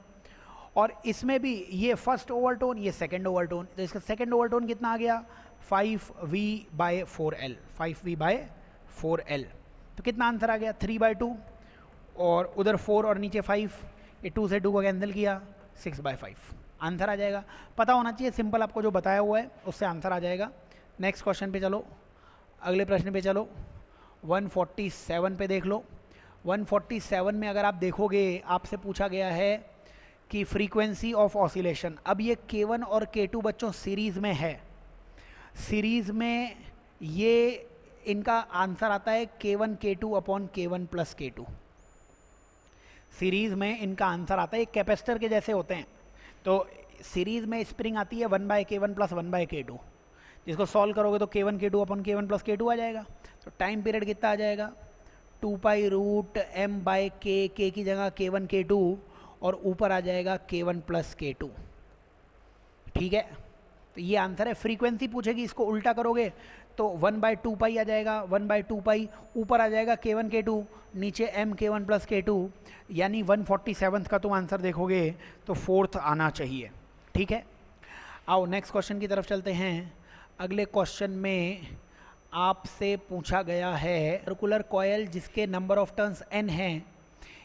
[SPEAKER 1] और इसमें भी ये फर्स्ट ओवरटोन, ये सेकेंड ओवरटोन, तो इसका सेकेंड ओवरटोन कितना आ गया 5v/4l, 5v/4l। तो कितना आंसर आ गया 3/2 और उधर 4 और नीचे 5, ये 2 से 2 को कैंसिल किया 6/5 आंसर आ जाएगा। पता होना चाहिए, सिंपल आपको जो बताया हुआ है उससे आंसर आ जाएगा। नेक्स्ट क्वेश्चन पे चलो, अगले प्रश्न पे चलो, 147 पे देख लो। 147 में अगर आप देखोगे आपसे पूछा गया है कि फ्रीक्वेंसी ऑफ ऑसिलेशन। अब ये K1 और K2 बच्चों सीरीज़ में है, सीरीज़ में ये इनका आंसर आता है K1 K2 upon K1 plus K2। Series में इनका आंसर आता है, कैपेसिटर के जैसे होते हैं। तो सीरीज़ में स्प्रिंग आती है 1/K1 प्लस 1/K2, जिसको सॉल्व करोगे तो K1 K2 upon K1 plus K2 आ जाएगा। तो टाइम पीरियड कितना आ जाएगा 2π√m/k, k की जगह K1 K2 और ऊपर आ जाएगा K1 प्लस K2, ठीक है। तो ये आंसर है। फ्रीक्वेंसी पूछेगी, इसको उल्टा करोगे तो 1/2π आ जाएगा, 1/2π ऊपर आ जाएगा K1 K2, नीचे m K1 प्लस K2, यानी 147 का तुम आंसर देखोगे तो फोर्थ आना चाहिए, ठीक है। आओ नेक्स्ट क्वेश्चन की तरफ चलते हैं। अगले क्वेश्चन में आपसे पूछा गया है सर्कुलर कॉयल जिसके नंबर ऑफ टर्न्स n हैं,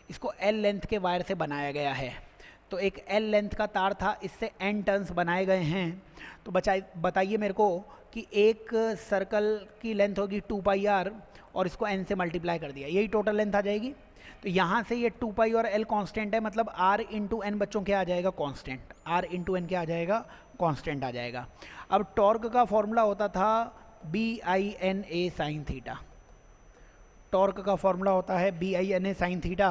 [SPEAKER 1] इसको L लेंथ के वायर से बनाया गया है। तो एक L लेंथ का तार था, इससे n टर्न्स बनाए गए हैं। तो बताइए मेरे को कि एक सर्कल की लेंथ होगी 2πr और इसको n से मल्टीप्लाई कर दिया, यही टोटल लेंथ आ जाएगी। तो यहाँ से ये 2π और L कांस्टेंट है, मतलब r इंटू n बच्चों क्या आ जाएगा कांस्टेंट, r इंटू n क्या आ जाएगा कांस्टेंट आ जाएगा। अब टॉर्क का फॉर्मूला होता था BINA साइन थीटा, टॉर्क का फॉर्मूला होता है BINA साइन थीटा।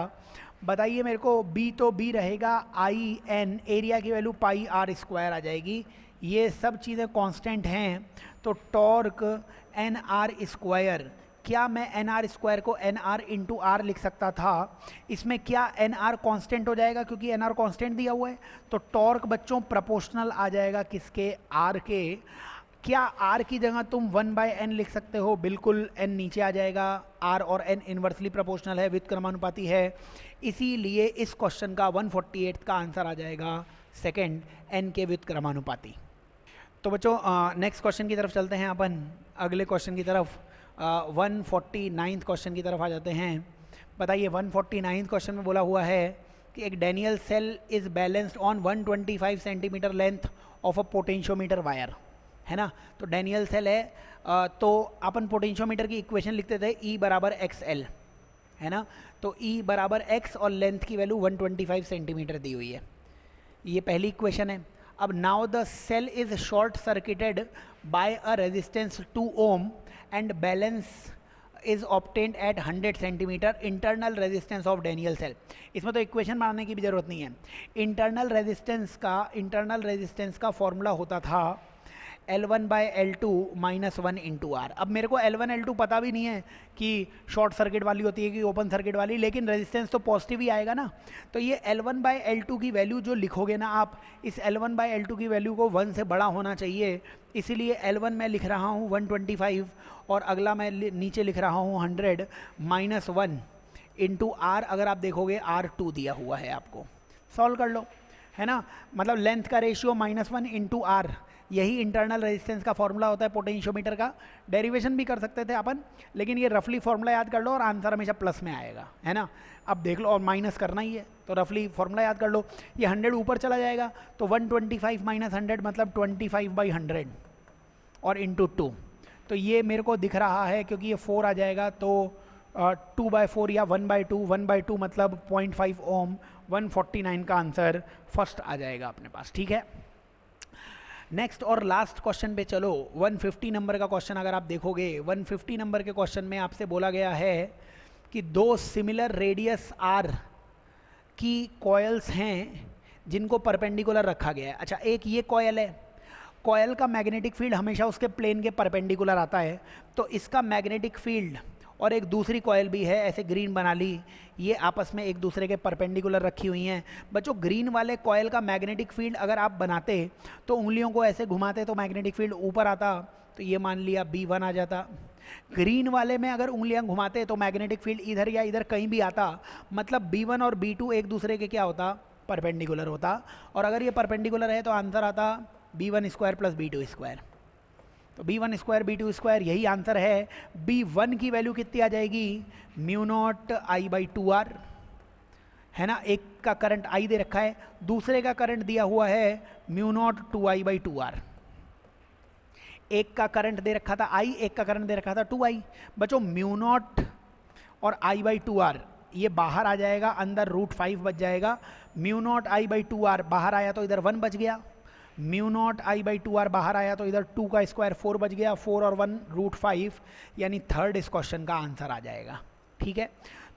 [SPEAKER 1] बताइए मेरे को, B तो B रहेगा, IN एरिया की वैल्यू πr² आ जाएगी, ये सब चीज़ें कांस्टेंट हैं। तो टॉर्क NR², क्या मैं NR² को NR इंटू R लिख सकता था? इसमें क्या NR कांस्टेंट हो जाएगा क्योंकि NR कांस्टेंट दिया हुआ है। तो टॉर्क बच्चों प्रोपोर्शनल आ जाएगा किसके, R के। क्या R की जगह तुम 1/n लिख सकते हो? बिल्कुल, n नीचे आ जाएगा, R और n इन्वर्सली प्रोपोर्शनल है, व्युत्क्रमानुपाती है। इसीलिए इस क्वेश्चन का 148 का आंसर आ जाएगा सेकंड, n के व्युत्क्रमानुपाती। तो बच्चों नेक्स्ट क्वेश्चन की तरफ चलते हैं अपन, अगले क्वेश्चन की तरफ। 149 क्वेश्चन की तरफ आ जाते हैं। बताइए 149 क्वेश्चन में बोला हुआ है कि एक Daniel cell is balanced on 125 centimetre length of a potentiometer wire, है ना। तो डैनियल सेल है, तो अपन पोटेंशियोमीटर की इक्वेशन लिखते थे E बराबर एक्स एल, है ना। तो E बराबर x और लेंथ की वैल्यू 125 सेंटीमीटर दी हुई है, ये पहली इक्वेशन है। अब now the cell is short circuited by a resistance 2 ohm and balance is obtained at 100 centimetre internal resistance of Daniel cell. इसमें तो इक्वेशन बनाने की भी जरूरत नहीं है। इंटरनल रेजिस्टेंस का फॉर्मूला होता था L1 by L2 minus 1 into are. अब मेरे को L1 L2 पता भी नहीं है कि शॉर्ट सर्किट वाली होती है कि ओपन सर्किट वाली, लेकिन रेजिस्टेंस तो पॉजिटिव ही आएगा ना। तो ये L1 बाई L2 की वैल्यू जो लिखोगे ना आप, इस L1 बाई L2 की वैल्यू को 1 से बड़ा होना चाहिए, इसीलिए L1 मैं लिख रहा हूँ 125 और अगला मैं नीचे लिख रहा हूँ 100 माइनस 1 इंटू आर। अगर आप देखोगे R2 दिया हुआ है आपको, सॉल्व कर लो, है ना। मतलब लेंथ का रेशियो -1 इंटू आर, यही इंटरनल रेजिस्टेंस का फॉर्मूला होता है पोटेंशियोमीटर का। डेरिवेशन भी कर सकते थे अपन, लेकिन ये रफली फॉर्मूला याद कर लो और आंसर हमेशा प्लस में आएगा, है ना। अब देख लो, और माइनस करना ही है तो रफली फॉर्मूला याद कर लो। ये 100 ऊपर चला जाएगा तो 125 माइनस 100 मतलब 25/100 और इंटू 2। तो ये मेरे को दिख रहा है क्योंकि ये 4 आ जाएगा, तो 2/4 या 1/2, 1/2 मतलब 0.5 ओम, 149 का आंसर फर्स्ट आ जाएगा अपने पास, ठीक है। नेक्स्ट और लास्ट क्वेश्चन पे चलो। 150 नंबर का क्वेश्चन अगर आप देखोगे, 150 नंबर के क्वेश्चन में आपसे बोला गया है कि 2 सिमिलर रेडियस आर की कॉयल्स हैं जिनको परपेंडिकुलर रखा गया है। अच्छा, एक ये कॉयल है, कॉयल का मैग्नेटिक फील्ड हमेशा उसके प्लेन के परपेंडिकुलर आता है, तो इसका मैग्नेटिक फील्ड और एक दूसरी कॉयल भी है, ऐसे ग्रीन बना ली, ये आपस में एक दूसरे के परपेंडिकुलर रखी हुई हैं। बच्चों, ग्रीन वाले कॉयल का मैग्नेटिक फील्ड अगर आप बनाते तो उंगलियों को ऐसे घुमाते तो मैग्नेटिक फील्ड ऊपर आता, तो ये मान लिया B1 आ जाता। ग्रीन वाले में अगर उंगलियां घुमाते तो मैग्नेटिक फील्ड इधर या इधर कहीं भी आता, मतलब B1 और B2 एक दूसरे के क्या होता, परपेंडिकुलर होता। और अगर ये परपेंडिकुलर है तो आंसर आता B1 square plus B2 square. तो B1 स्क्वायर B2 स्क्वायर यही आंसर है। B1 की वैल्यू कितनी आ जाएगी, μ0 I/2R, है ना। एक का करंट I दे रखा है, दूसरे का करंट दिया हुआ है μ0 2I/2R। एक का करंट दे रखा था I, एक का करंट दे रखा था 2I। बच्चों, μ0 और I/2R ये बाहर आ जाएगा, अंदर √5 बच जाएगा। μ0 I/2R बाहर आया तो इधर 1 बच गया, μ0 I/2R बाहर आया तो इधर 2 का स्क्वायर 4 बच गया, 4 और 1 √5, यानी थर्ड इस क्वेश्चन का आंसर आ जाएगा, ठीक है।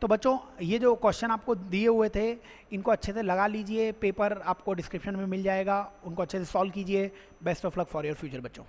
[SPEAKER 1] तो बच्चों, ये जो क्वेश्चन आपको दिए हुए थे इनको अच्छे से लगा लीजिए, पेपर आपको डिस्क्रिप्शन में मिल जाएगा, उनको अच्छे से सॉल्व कीजिए। Best of luck for your future बच्चों।